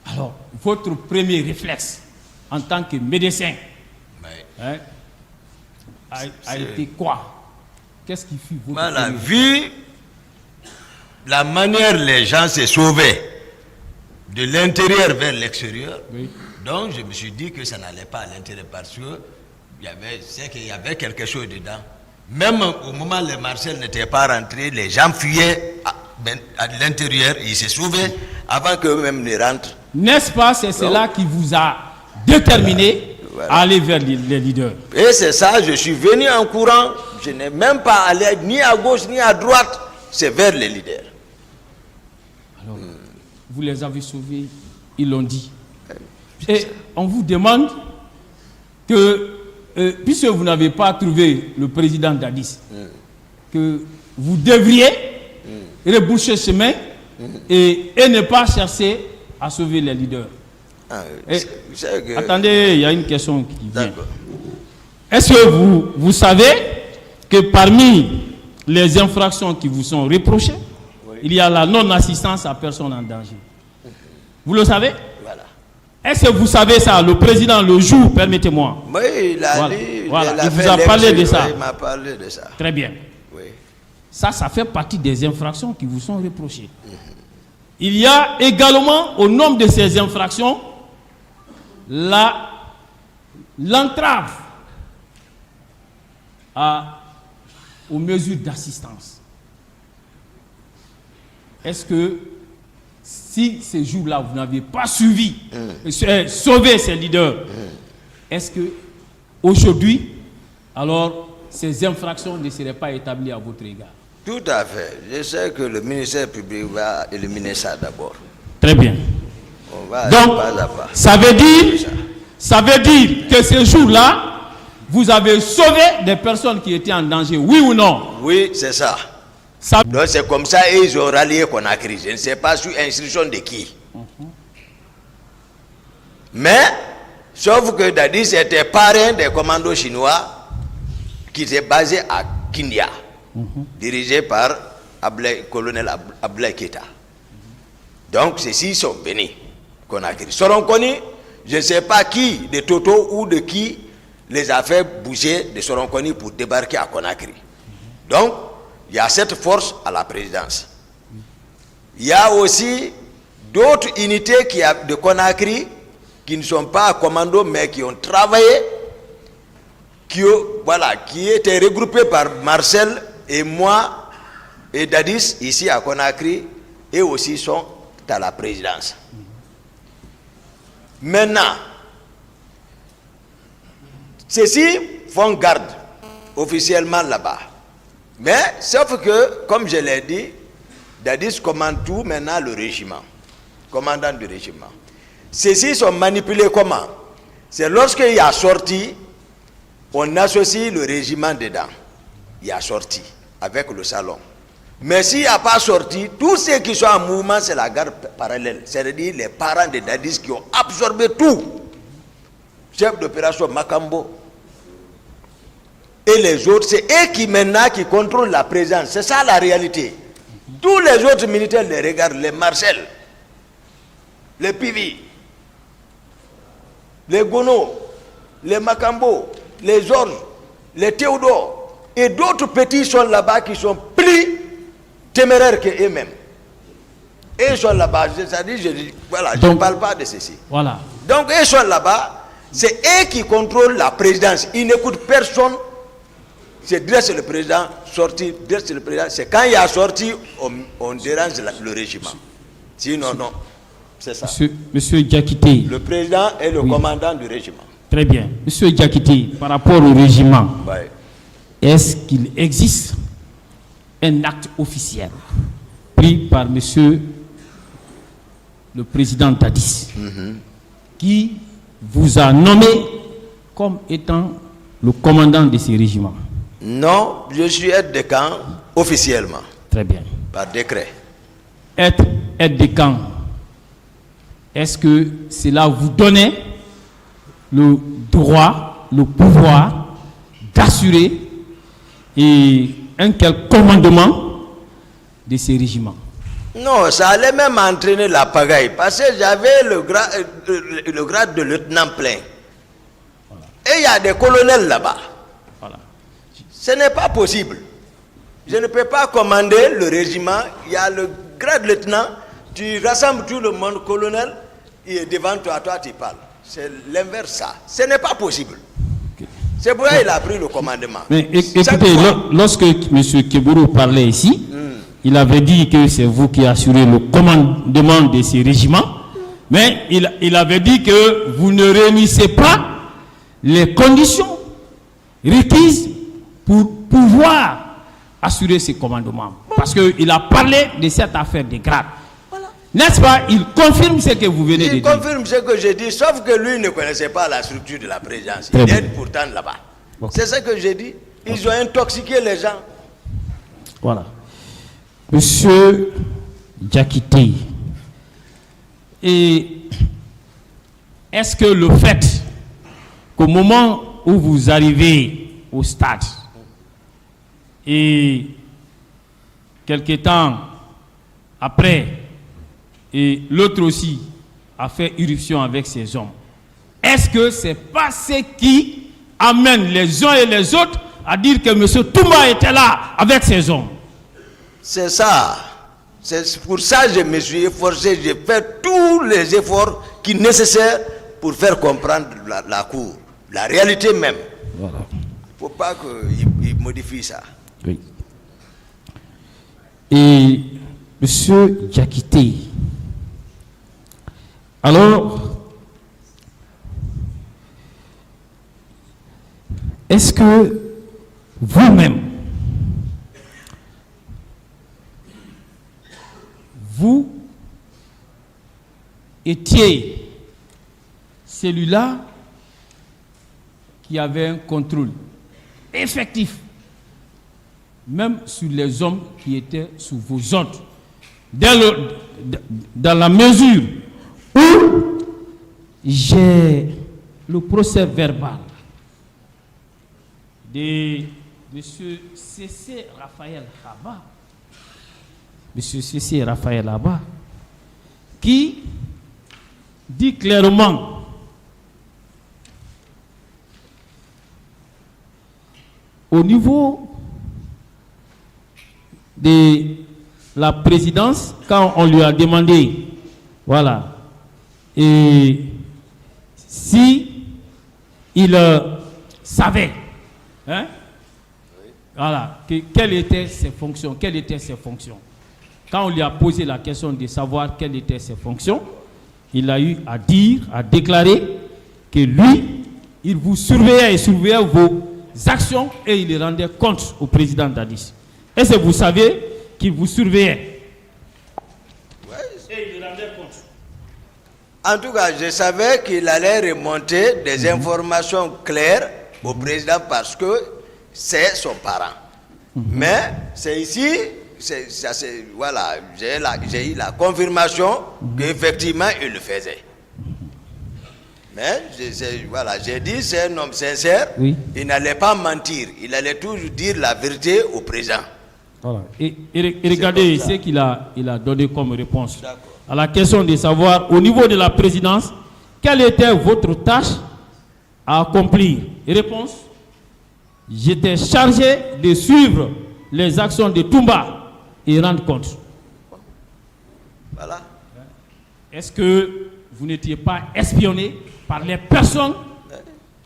Alors, votre premier réflexe en tant que médecin Oui. hein, a été quoi? Qu'est-ce qui fut votre Voilà, premier vu la manière les gens se sauvaient de l'intérieur vers l'extérieur, Oui. donc je me suis dit que ça n'allait pas à l'intérieur parce que c'est qu'il y avait quelque chose dedans. Même au moment où les Marcel n'étaient pas rentrés, les gens fuyaient à l'intérieur, ils se sauvaient avant qu'eux-mêmes ne rentrent. N'est-ce pas, c'est cela qui vous a déterminé à aller vers les leaders? Et c'est ça, je suis venu en courant, je n'ai même pas allé ni à gauche ni à droite, c'est vers les leaders. Alors, vous les avez sauvés, ils l'ont dit. Et on vous demande que, puisque vous n'avez pas trouvé le président Dadis, que vous devriez reboucher chemin et ne pas chercher à sauver les leaders. Attendez, il y a une question qui vient. Est-ce que vous savez que parmi les infractions qui vous sont reprochées, il y a la non-assistance à personne en danger? Vous le savez? Voilà. Est-ce que vous savez ça? Le président, le jour, permettez-moi. Oui, il a Voilà. dit. Voilà. Il Il vous a parlé de ça. Il m'a parlé de ça. Très bien. Oui. Ça fait partie des infractions qui vous sont reprochées. Il y a également, au nombre de ces infractions, l'entrave aux mesures d'assistance. Est-ce que si ces jours-là, vous n'avez pas suivi, sauvé ces leaders, est-ce que aujourd'hui, alors, ces infractions ne seraient pas établies à votre égard? Tout à fait. Je sais que le ministère public va éliminer ça d'abord. Très bien. On va Donc, pas à pas. ça veut dire que ces jours-là, vous avez sauvé des personnes qui étaient en danger, oui ou non? Oui, c'est ça. Donc c'est comme ça et ils ont rallié Conakry. Je ne sais pas sous instruction de qui. Mais, sauf que Dadis était parrain des commandos chinois qui étaient basés à Kindia, dirigé par colonel Abdoulaye Keïta. Donc ceux-ci sont venus Conakry. Seront connus, je ne sais pas qui, de Toto ou de qui, les a fait bouger de Soronconi pour débarquer à Conakry. Donc, il y a cette force à la présidence. Il y a aussi d'autres unités de Conakry qui ne sont pas à commando mais qui ont travaillé, qui étaient regroupées par Marcel et moi et Dadis ici à Conakry et aussi sont à la présidence. Maintenant, ceux-ci font garde officiellement là-bas. Mais sauf que, comme je l'ai dit, Dadis commande tout maintenant le régiment, commandant du régiment. Ceux-ci sont manipulés comment? C'est lorsqu'il y a sorti, on associe le régiment dedans. Il y a sorti avec le salon. Mais s'il n'y a pas sorti, tous ceux qui sont en mouvement, c'est la garde parallèle. C'est-à-dire les parents de Dadis qui ont absorbé tout. Chef d'opération Makambo. Et et les autres, c'est eux qui maintenant qui contrôlent la présidence. C'est ça la réalité. Tous les autres militaires les regardent, les Marcel, les Pivi, les Gono, les Makambo, les Georges, les Théodore et d'autres petits sont là-bas qui sont plus téméraires qu'eux-mêmes. Et ils sont là-bas, c'est-à-dire, voilà, je ne parle pas de ceci. Voilà. Donc ils sont là-bas, c'est eux qui contrôlent la présidence. Ils n'écoutent personne. C'est direct le président, sorti, direct le président. C'est quand il a sorti, on dérange le régiment. Sinon, non. C'est ça. Monsieur Diakité. Le président est le commandant du régiment. Très bien. Monsieur Diakité, par rapport au régiment, est-ce qu'il existe un acte officiel pris par monsieur le président Dadis qui vous a nommé comme étant le commandant de ces régiments? Non, je suis aide de camp officiellement. Très bien. Par décret. Être aide de camp, est-ce que cela vous donnait le droit, le pouvoir d'assurer un quel commandement de ces régiments? Non, ça allait même entraîner la pagaille parce que j'avais le grade de lieutenant plein. Voilà. Et il y a des colonels là-bas. Voilà. Ce n'est pas possible. Je ne peux pas commander le régiment. Il y a le grade de lieutenant. Tu rassembles tout le monde, colonel, et devant toi, tu parles. C'est l'inverse ça. Ce n'est pas possible. Okay. C'est pourquoi il a pris le commandement. Mais écoutez, lorsque M. Keburu parlait ici, il avait dit que c'est vous qui assurez le commandement de ces régiments, mais il avait dit que vous ne réunissez pas les conditions requises pour pouvoir assurer ces commandements. Parce qu'il a parlé de cette affaire de grade. Voilà. N'est-ce pas? Il confirme ce que vous venez de dire. Il confirme ce que j'ai dit, sauf que lui ne connaissait pas la structure de la présidence. Il est pourtant là-bas. Okay. C'est ce que j'ai dit. Ils ont intoxiqué les gens. Voilà. Monsieur Diakité, et est-ce que le fait qu'au moment où vous arrivez au stade et quelque temps après, et l'autre aussi a fait irruption avec ses hommes, est-ce que c'est pas ce qui amène les uns et les autres à dire que M. Touma était là avec ses hommes? C'est ça. C'est pour ça que je me suis efforcé. J'ai fait tous les efforts qui sont nécessaires pour faire comprendre la cour, la réalité même. Voilà. Il ne faut pas qu'il modifie ça. Oui. Et monsieur Diakité, alors, est-ce que vous-même, vous étiez celui-là qui avait un contrôle effectif, même sur les hommes qui étaient sous vos ordres, dans la mesure où j'ai le procès verbal de M. C.C. Raphaël Haba, M. C.C. Raphaël Haba, qui dit clairement au niveau de la présidence, quand on lui a demandé, voilà, et si il savait, hein, voilà, quelles étaient ses fonctions, Quand on lui a posé la question de savoir quelles étaient ses fonctions, il a eu à dire, à déclarer que lui, il vous surveillait et surveillait vos actions et il rendait compte au président Dadis. Est-ce que vous savez qu'il vous surveillait? Oui. Et il rendait compte. En tout cas, je savais qu'il allait remonter des informations claires au président parce que c'est son parent. Mais c'est ici, voilà, j'ai eu la confirmation qu'effectivement il le faisait. Mais voilà, j'ai dit c'est un homme sincère. Oui. Il n'allait pas mentir. Il allait toujours dire la vérité au président. Voilà. Et regardez ce qu'il a donné comme réponse à la question de savoir, au niveau de la présidence, quelle était votre tâche à accomplir. Réponse: j'étais chargé de suivre les actions de Toumba et rendre compte. Voilà. Est-ce que vous n'étiez pas espionné par les personnes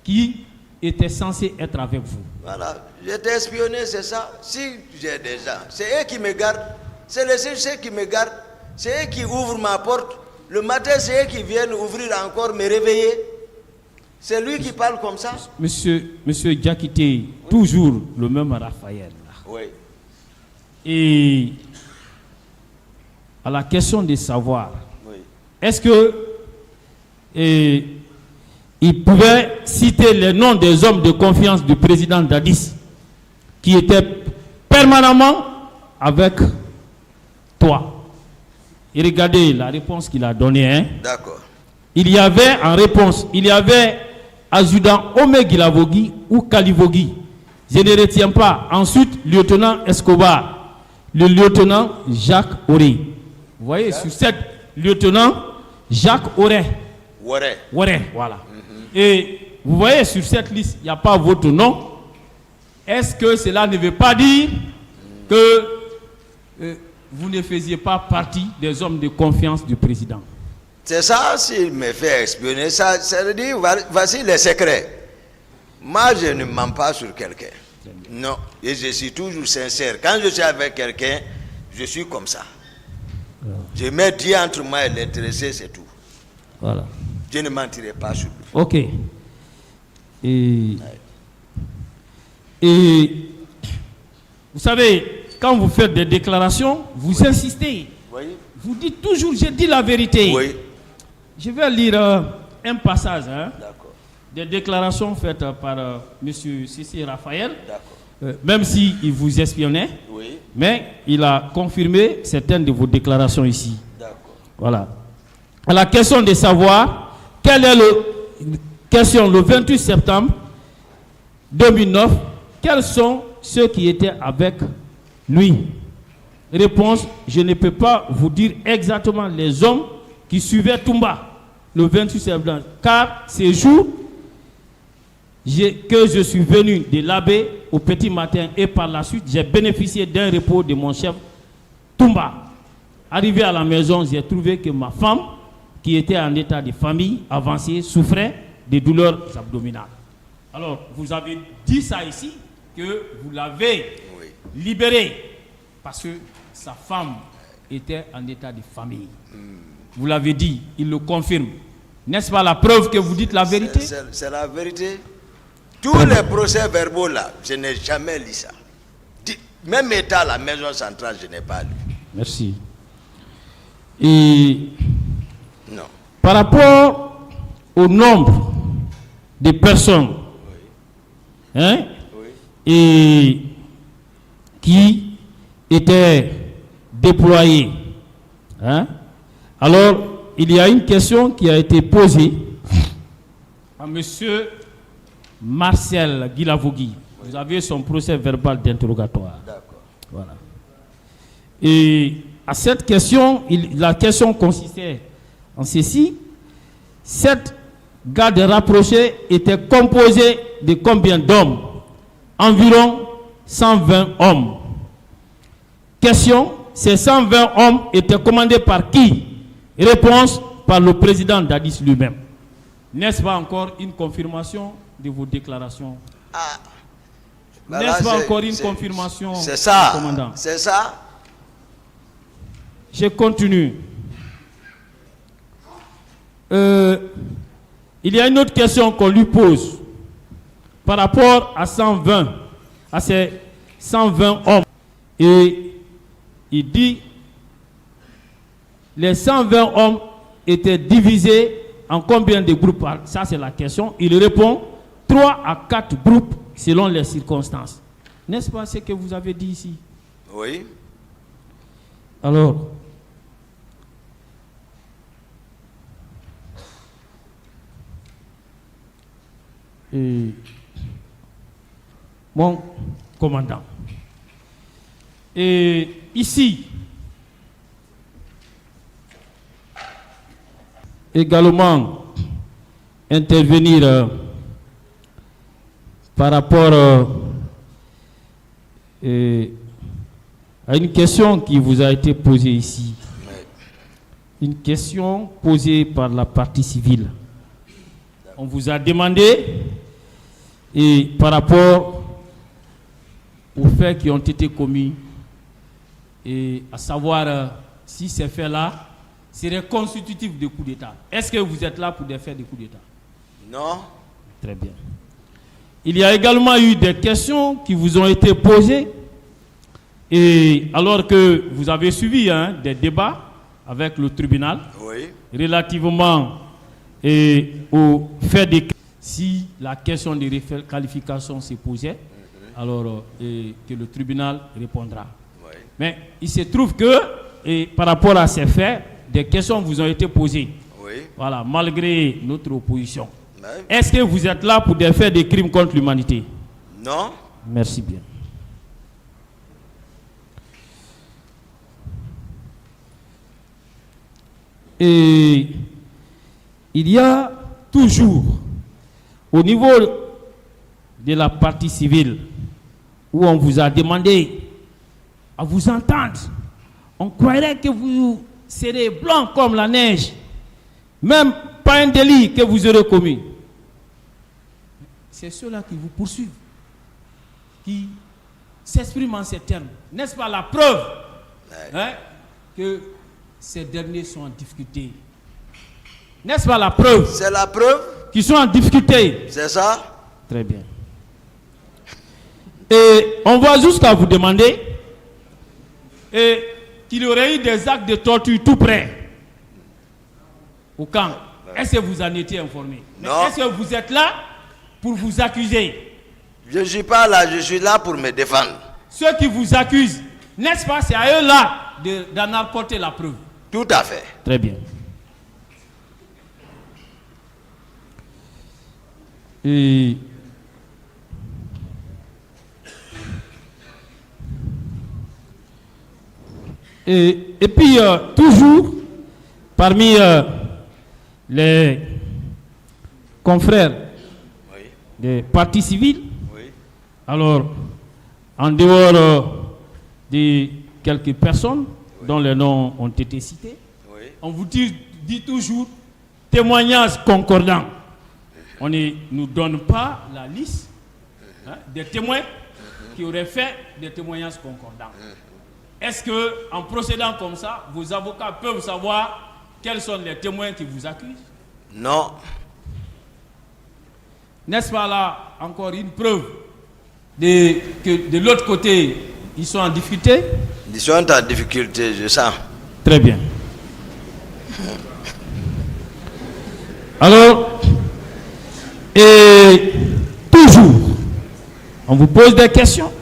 qui étaient censées être avec vous? Voilà. J'étais espionné, c'est ça. Si j'ai des gens, c'est eux qui me gardent. C'est les chercheurs qui me gardent. C'est eux qui ouvrent ma porte. Le matin, c'est eux qui viennent ouvrir encore, me réveiller. C'est lui qui parle comme ça. Monsieur Diakité, toujours le même Raphaël. Oui. Et à la question de savoir, Oui. est-ce que il pouvait citer les noms des hommes de confiance du président Dadis qui étaient permanemment avec toi? Et regardez la réponse qu'il a donnée. Hein? D'accord. Il y avait en réponse, il y avait adjudant Omegilavogui ou Kalivogui. Je ne retiens pas. Ensuite, lieutenant Escobar, le lieutenant Jacques Auré. Vous voyez, sur cette lieutenant Jacques Auré. Ouais. Voilà. Et vous voyez, sur cette liste, il n'y a pas votre nom. Est-ce que cela ne veut pas dire que vous ne faisiez pas partie des hommes de confiance du président? C'est ça, s'il me fait espionner, ça veut dire, voici les secrets. Moi, je ne mens pas sur quelqu'un. Non, et je suis toujours sincère. Quand je suis avec quelqu'un, je suis comme ça. Je mets Dieu entre moi et l'intéressé, c'est tout. Voilà. Je ne mentirai pas sur lui. Ok. Et vous savez, quand vous faites des déclarations, vous insistez. Oui. Vous dites toujours, j'ai dit la vérité. Oui. Je vais lire un passage D'accord. des déclarations faites par M. Sissi Raphaël, D'accord. même s'il vous espionnait, Oui. mais il a confirmé certaines de vos déclarations ici. D'accord. Voilà. À la question de savoir, quelle est le 28 septembre 2009, quels sont ceux qui étaient avec lui? Réponse: je ne peux pas vous dire exactement les hommes qui suivaient Toumba le 28 septembre, car ces jours que je suis venu de l'abbé au petit matin et par la suite j'ai bénéficié d'un repos de mon chef Toumba. Arrivé à la maison, j'ai trouvé que ma femme, qui était en état de famille avancée, souffrait de douleurs abdominales. Alors, vous avez dit ça ici, que vous l'avez libéré parce que sa femme était en état de famille. Vous l'avez dit, il le confirme. N'est-ce pas la preuve que vous dites la vérité? C'est la vérité. Tous les procès-verbaux là, je n'ai jamais lu ça. Même état à la maison centrale, je n'ai pas lu. Merci. Et non. Par rapport au nombre de personnes et qui étaient déployées, alors il y a une question qui a été posée à M. Marcel Guilavogui. Vous avez son procès verbal d'interrogatoire. D'accord. Voilà. Et à cette question, la question consistait en ceci: cette garde rapprochée était composée de combien d'hommes? Environ 120 hommes. Question: ces 120 hommes étaient commandés par qui? Réponse: par le président Dadis lui-même. N'est-ce pas encore une confirmation de vos déclarations? N'est-ce pas encore une confirmation? C'est ça, commandant? c'est ça. Je continue. Il y a une autre question qu'on lui pose par rapport à ces 120 hommes. Et il dit: les 120 hommes étaient divisés en combien de groupes? Ça, c'est la question. Il répond: 3 à 4 groupes selon les circonstances. N'est-ce pas ce que vous avez dit ici? Oui. Alors, mon commandant. Et ici, également intervenir par rapport à une question qui vous a été posée ici. Une question posée par la partie civile. On vous a demandé, et par rapport aux faits qui ont été commis, et à savoir si ces faits-là seraient constitutifs de coup d'État. Est-ce que vous êtes là pour des faits de coup d'État? Non. Très bien. Il y a également eu des questions qui vous ont été posées, et alors que vous avez suivi des débats avec le tribunal, Oui. relativement au fait de si la question de qualification se posait, alors que le tribunal répondra. Oui. Mais il se trouve que par rapport à ces faits, des questions vous ont été posées. Oui. Voilà, malgré notre opposition. Oui. Est-ce que vous êtes là pour des faits de crimes contre l'humanité? Non. Merci bien. Et il y a toujours, au niveau de la partie civile, où on vous a demandé à vous entendre, on croirait que vous serez blanc comme la neige, même pas un délit que vous aurez commis. C'est ceux-là qui vous poursuivent, qui s'expriment en ces termes. N'est-ce pas la preuve que ces derniers sont en difficulté? N'est-ce pas la preuve? C'est la preuve. Qu'ils sont en difficulté. C'est ça? Très bien. Et on va jusqu'à vous demander qu'il y aurait eu des actes de torture tout près au camp. Est-ce que vous en étiez informé? Non. Est-ce que vous êtes là pour vous accuser? Je ne suis pas là, je suis là pour me défendre. Ceux qui vous accusent, n'est-ce pas, c'est à eux là d'en apporter la preuve. Tout à fait. Très bien. Et puis, toujours, parmi les confrères des partis civils, alors, en dehors de quelques personnes dont les noms ont été cités, on vous dit toujours témoignages concordants. On ne nous donne pas la liste des témoins qui auraient fait des témoignages concordants. Est-ce que, en procédant comme ça, vos avocats peuvent savoir quels sont les témoins qui vous accusent? Non. N'est-ce pas là encore une preuve que de l'autre côté, ils sont en difficulté? Ils sont en difficulté, je sens. Très bien. Alors, et toujours, on vous pose des questions.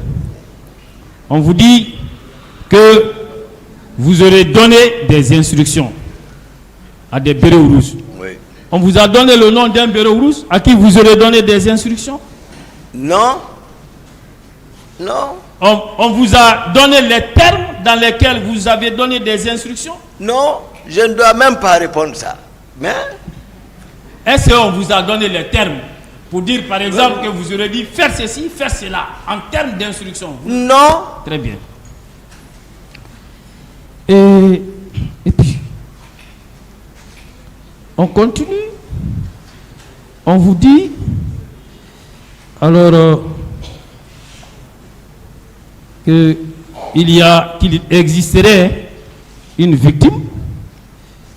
On vous dit que vous aurez donné des instructions à des bureaux rouges. Oui. On vous a donné le nom d'un bureau rouge à qui vous aurez donné des instructions? Non. Non. On vous a donné les termes dans lesquels vous avez donné des instructions? Non, je ne dois même pas répondre ça. Mais est-ce qu'on vous a donné les termes pour dire par exemple que vous aurez dit faire ceci, faire cela en termes d'instruction? non. Très bien. Et puis, on continue. On vous dit, alors, qu'il existerait une victime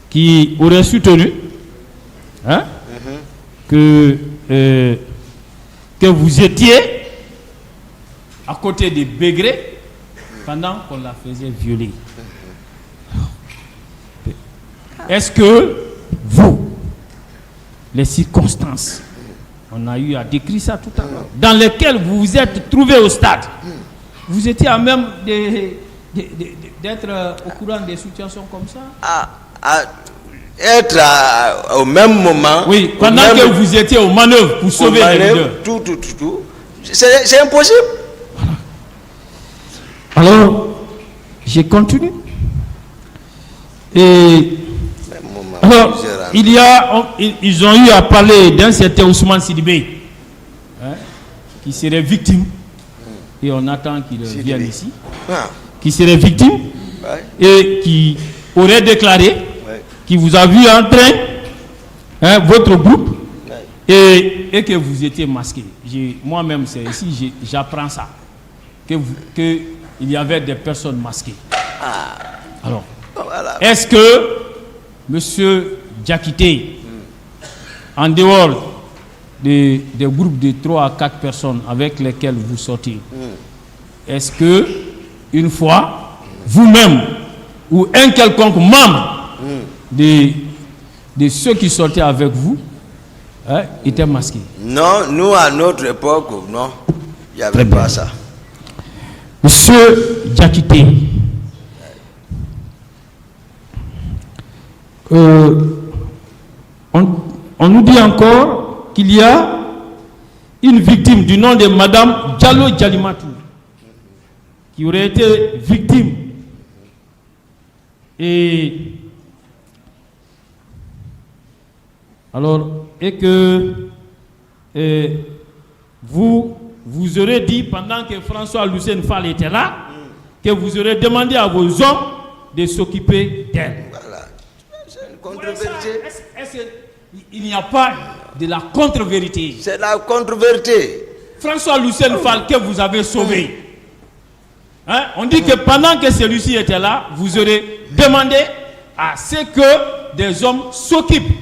qui aurait soutenu que vous étiez à côté de Bégré pendant qu'on la faisait violer. Est-ce que vous, les circonstances, on a eu à décrire ça tout à l'heure, dans lesquelles vous vous êtes trouvé au stade, vous étiez à même d'être au courant des situations comme ça? être au même moment. Oui, pendant que vous étiez aux manœuvres pour sauver les leaders. Tout. C'est impossible. Alors, je continue. Et alors, ils ont eu à parler d'un certain Ousmane Sidibé, qui serait victime, et on attend qu'il vienne ici, qui serait victime, et qui aurait déclaré qu'il vous a vu en train, votre groupe, et que vous étiez masqué. Moi-même, c'est ici, j'apprends ça, qu'il y avait des personnes masquées. Alors, est-ce que Monsieur Diakité, en dehors des groupes de 3 à 4 personnes avec lesquels vous sortez, est-ce que une fois, vous-même ou un quelconque membre de ceux qui sortaient avec vous était masqué? Non, nous à notre époque, non, il n'y avait pas ça. Monsieur Diakité, on nous dit encore qu'il y a une victime du nom de Madame Diallo Dialimatou qui aurait été victime et que vous aurez dit pendant que François Lucien Fall était là que vous aurez demandé à vos hommes de s'occuper d'elle. Voilà. C'est une contre-vérité. Est-ce qu'il n'y a pas de la contre-vérité? C'est la contre-vérité. François Lucien Fall que vous avez sauvé. On dit que pendant que celui-ci était là, vous aurez demandé à ce que des hommes s'occupent.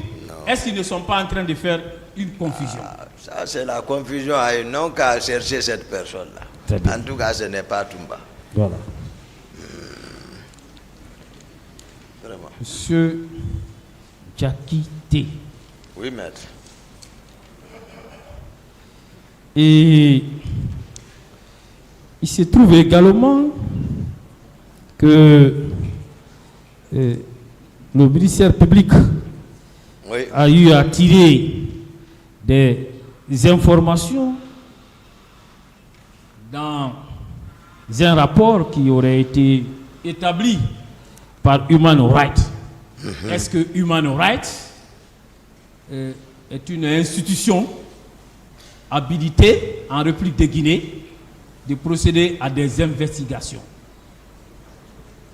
Est-ce qu'ils ne sont pas en train de faire une confusion? Ça, c'est la confusion. Ils n'ont qu'à chercher cette personne-là. En tout cas, ce n'est pas Toumba. Voilà. Vraiment. Monsieur Diakité. Oui, maître. Et il se trouve également que le ministère public a eu à tirer des informations dans un rapport qui aurait été établi par Human Rights. Est-ce que Human Rights est une institution habilitée en République de Guinée de procéder à des investigations?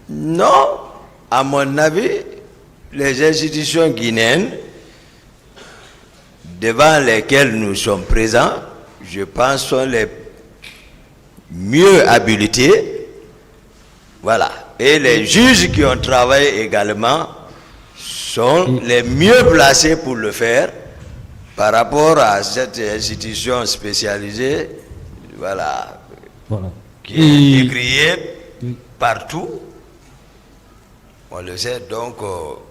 Non, à mon avis, les institutions guinéennes devant lesquelles nous sommes présents, je pense, sont les mieux habilités. Voilà. Et les juges qui ont travaillé également sont les mieux placés pour le faire par rapport à cette institution spécialisée, voilà, qui est décriée partout. On le sait, donc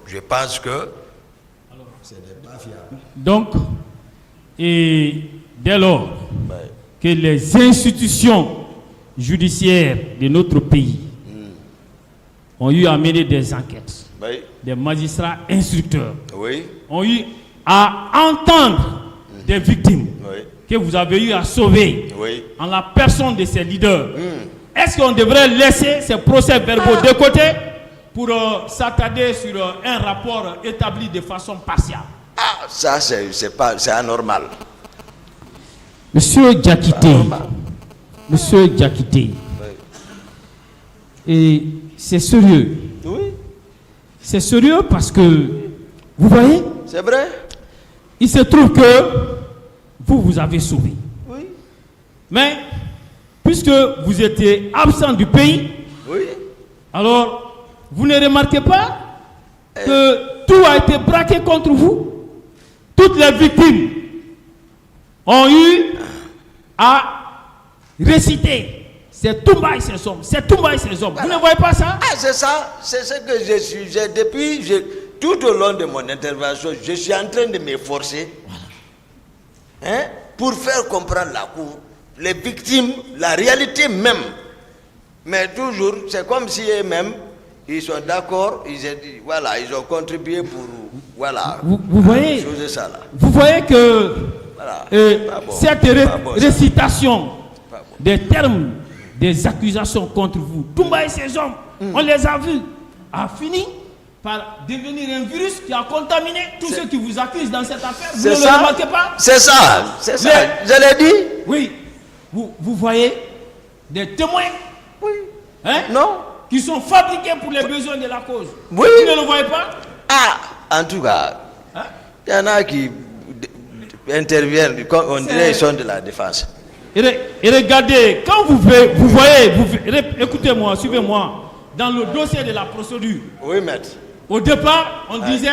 je pense que ce n'est pas fiable. Donc, et dès lors que les institutions judiciaires de notre pays ont eu à mener des enquêtes, des magistrats instructeurs ont eu à entendre des victimes que vous avez eu à sauver en la personne de ces leaders, est-ce qu'on devrait laisser ces procès-verbaux de côté pour s'attarder sur un rapport établi de façon partielle? Ça, c'est anormal. Monsieur Diakité, et c'est sérieux. Oui. C'est sérieux parce que, vous voyez, c'est vrai. Il se trouve que vous avez sauvé. Oui. Mais, puisque vous étiez absent du pays, alors, vous ne remarquez pas que tout a été braqué contre vous? Toutes les victimes ont eu à réciter c'est Toumba et ses hommes, c'est Toumba et ses hommes. Voilà. Vous ne voyez pas ça? C'est ça, c'est ce que je suis. Tout au long de mon intervention, je suis en train de m'efforcer pour faire comprendre la Cour, les victimes, la réalité même. Mais toujours, c'est comme si eux-mêmes, Ils sont d'accord, ils ont contribué pour vous voyez, changer ça là. vous voyez que Voilà. cette récitation des termes, des accusations contre vous, Toumba et ses hommes, on les a vus, a fini par devenir un virus qui a contaminé tous ceux qui vous accusent dans cette affaire. Vous ne le remarquez pas? C'est ça, je l'ai dit. Oui, vous voyez des témoins, hein, Non. qui sont fabriqués pour les besoins de la cause. Oui. Vous ne le voyez pas? En tout cas, Hein? il y en a qui interviennent, comme on dirait, ils sont de la défense. Et regardez, quand vous voyez, écoutez-moi, suivez-moi, dans le dossier de la procédure, Oui, maître. au départ, on disait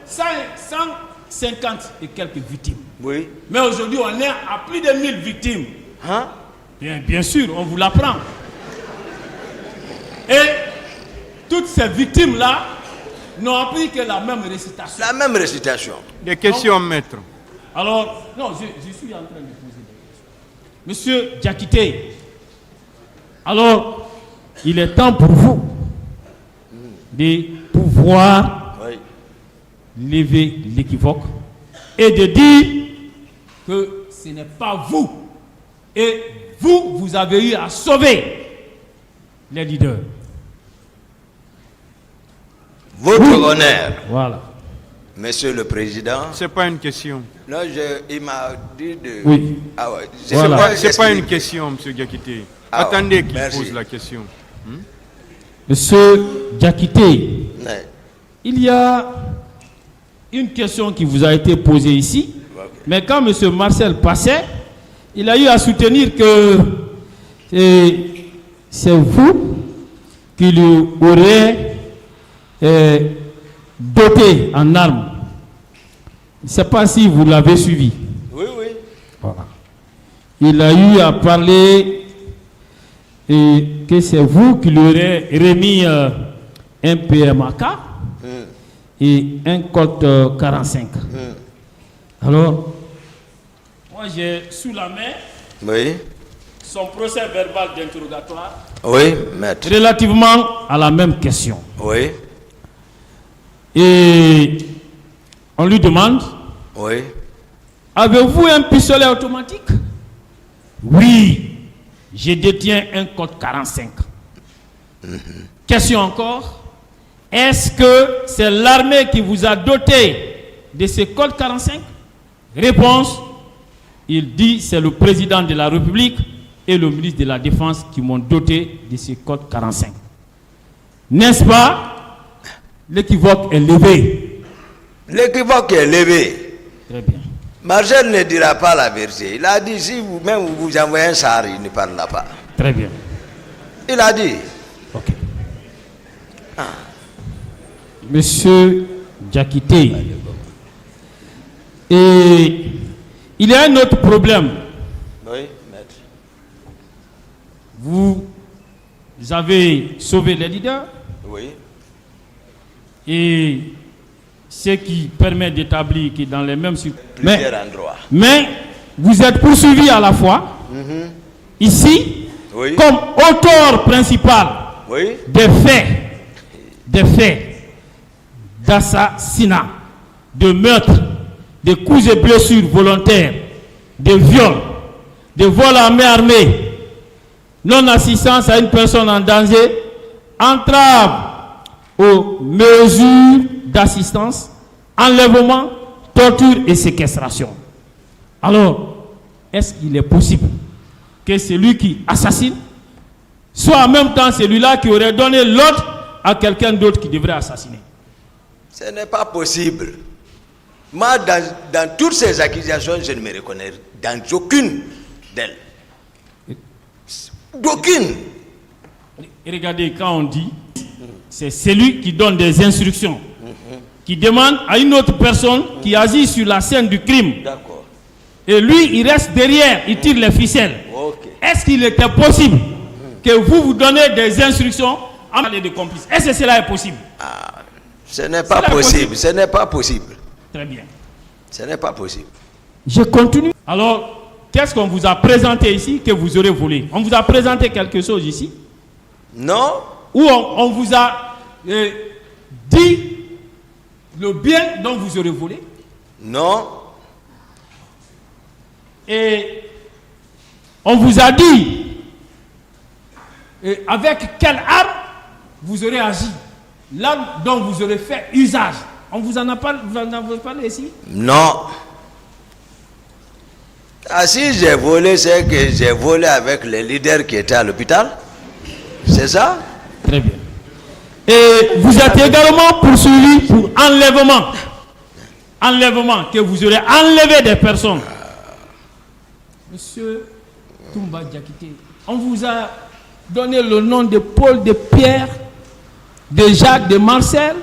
150 et quelques victimes. Oui. Mais aujourd'hui, on est à plus de 1000 victimes. Hein? Bien sûr, on vous l'apprend. Et toutes ces victimes-là n'ont appris que la même récitation. La même récitation. Des questions, maître. Alors, non, je suis en train de poser des questions. Monsieur Diakité, alors, il est temps pour vous de pouvoir lever l'équivoque et de dire que ce n'est pas vous. Et vous avez eu à sauver les leaders. Votre honneur, Voilà. Monsieur le Président. C'est pas une question. Non, il m'a dit de... Oui. Ah ouais. Voilà. C'est pas une question, monsieur Diakité. Ah, Attendez qu'il merci. pose la question. Monsieur Diakité, Ouais. il y a une question qui vous a été posée ici, mais quand monsieur Marcel passait, il a eu à soutenir que c'est vous qui lui aurez doté en armes. Je ne sais pas si vous l'avez suivi. Oui, oui. Voilà. Il a eu à parler que c'est vous qui lui aurez remis un PMAK et un Colt 45. Alors, moi j'ai sous la main Oui. son procès verbal d'interrogatoire Oui, maître. relativement à la même question. Oui. Et on lui demande, Oui. avez-vous un pistolet automatique? Oui, je détiens un Colt 45. Question encore. Est-ce que c'est l'armée qui vous a doté de ce Colt 45? Réponse. Il dit c'est le président de la République et le ministre de la Défense qui m'ont doté de ce Colt 45. N'est-ce pas? L'équivoque est levé. L'équivoque est levé. Très bien. Marcel ne dira pas la vérité. Il a dit, si vous-même vous envoyez un char, il ne parlera pas. Très bien. Il a dit. Ok. Monsieur Diakité. Et il y a un autre problème. Oui, maître. Vous avez sauvé les leaders Oui. et ce qui permet d'établir que dans les mêmes Plusieurs endroits. mais vous êtes poursuivi à la fois ici Oui. comme auteur principal Oui. des faits d'assassinat, de meurtre, de coups et blessures volontaires, de viols, de vol à main armée, non-assistance à une personne en danger, entrave aux mesures d'assistance, enlèvement, torture et séquestration. Alors, est-ce qu'il est possible que celui qui assassine soit en même temps celui-là qui aurait donné l'ordre à quelqu'un d'autre qui devrait assassiner? Ce n'est pas possible. Moi, dans toutes ces accusations, je ne me reconnais dans aucune d'elles. D'aucune. Et regardez, quand on dit, c'est celui qui donne des instructions, qui demande à une autre personne qui agit sur la scène du crime. D'accord. Et lui, il reste derrière, il tire les ficelles. Ok. Est-ce qu'il était possible que vous donnez des instructions en parler de complices? Est-ce que cela est possible? Ce n'est pas possible. Ce n'est pas possible. Très bien. Ce n'est pas possible. Je continue. Alors, qu'est-ce qu'on vous a présenté ici que vous aurez volé? On vous a présenté quelque chose ici? Non. Ou on vous a dit le bien dont vous aurez volé? Non. Et on vous a dit avec quelle arme vous aurez agi, l'arme dont vous aurez fait usage. On vous en a parlé ici? Non. Ah, si j'ai volé, c'est que j'ai volé avec les leaders qui étaient à l'hôpital. C'est ça? Très bien. Et vous êtes également poursuivi pour enlèvement. Enlèvement, que vous aurez enlevé des personnes. Monsieur Toumba Diakité, on vous a donné le nom de Paul, de Pierre, de Jacques, de Marcel.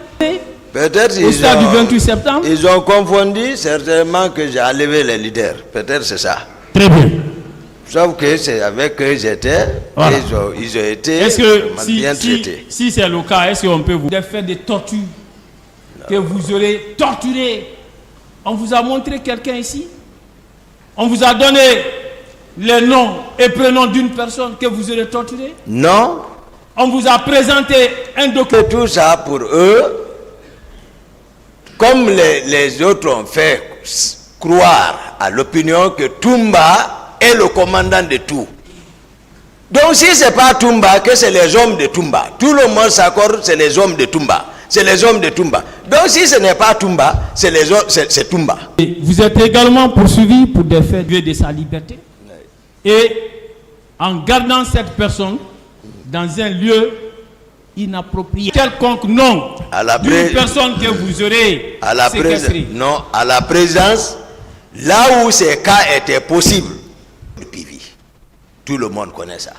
Peut-être au stade du 28 septembre. Ils ont confondu certainement que j'ai enlevé les leaders. Peut-être c'est ça. Très bien. Sauf que c'est avec eux j'étais. Voilà. Ils ont été Est-ce que bien traités. si c'est le cas, est-ce qu'on peut vous faire des tortures que vous aurez torturé? On vous a montré quelqu'un ici? On vous a donné les noms et prénoms d'une personne que vous aurez torturé? Non. On vous a présenté un document. Tout ça pour eux, comme les autres ont fait croire à l'opinion que Toumba est le commandant de tout. Donc si ce n'est pas Toumba, que c'est les hommes de Toumba. Tout le monde s'accorde, c'est les hommes de Toumba. C'est les hommes de Toumba. Donc si ce n'est pas Toumba, c'est Toumba. Et vous êtes également poursuivi pour des faits de sa liberté. Et en gardant cette personne dans un lieu inapproprié, quelconque nom d'une personne que vous aurez séquestrée. Non, à la présence, là où ces cas étaient possibles, le PV. Tout le monde connaît ça.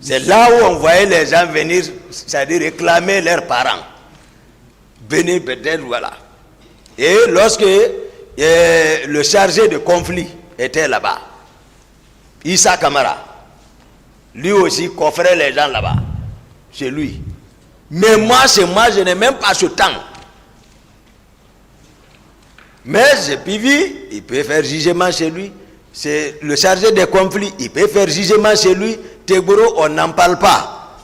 C'est là où on voyait les gens venir, c'est-à-dire réclamer leurs parents. Venir peut-être, voilà. Et lorsque le chargé de conflit était là-bas, Issa Kamara, lui aussi coffrait les gens là-bas, chez lui. Mais moi, je n'ai même pas ce temps. Mais j'ai PV, il peut faire jugement chez lui. C'est le chargé des conflits, il peut faire jugement chez lui. Tegboro, on n'en parle pas.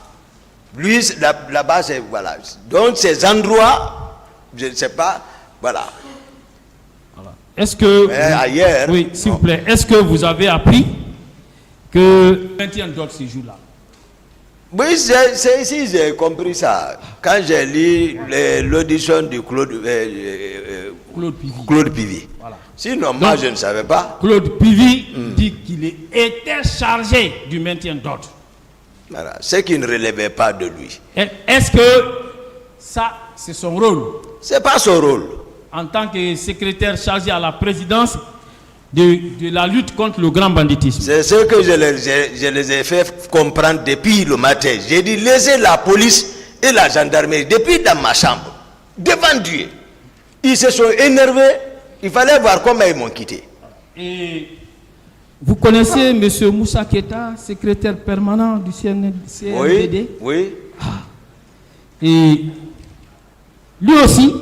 Lui, là-bas, c'est, voilà. Donc, ces endroits, je ne sais pas, voilà. Est-ce que... ailleurs... Oui, s'il vous plaît. Est-ce que vous avez appris que 21 d'autres ce jour-là? Oui, c'est ici j'ai compris ça. Quand j'ai lu l'audition du Claude Pivy. Voilà. Sinon, moi, je ne savais pas. Claude Pivy dit qu'il était chargé du maintien d'ordre. Voilà. Ce qui ne relevait pas de lui. Est-ce que ça, c'est son rôle? Ce n'est pas son rôle. En tant que secrétaire chargé à la présidence de la lutte contre le grand banditisme. C'est ce que je les ai fait comprendre depuis le matin. J'ai dit, laissez la police et la gendarmerie, depuis dans ma chambre, devant Dieu. Ils se sont énervés. Il fallait voir comment ils m'ont quitté. Et vous connaissez M. Moussa Keita, secrétaire permanent du CNDD? Oui, oui. Et lui aussi,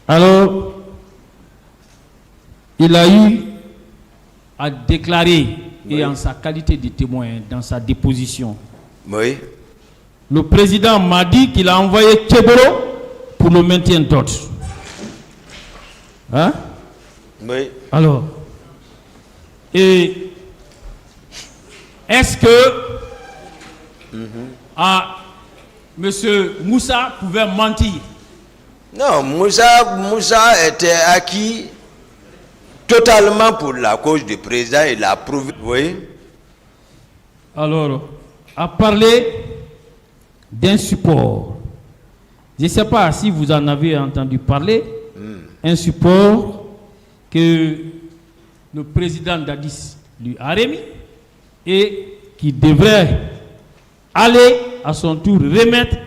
alors, il a eu à déclarer, et en sa qualité de témoin, dans sa déposition. Oui. Le président m'a dit qu'il a envoyé Keboro pour le maintien d'ordre. Hein? Oui. Alors, et est-ce que M. Moussa pouvait mentir? Non, Moussa était acquis totalement pour la cause du président. Il a prouvé. Oui. Alors, à parler d'un support, je ne sais pas si vous en avez entendu parler, un support que le président Dadis lui a remis et qui devrait aller à son tour remettre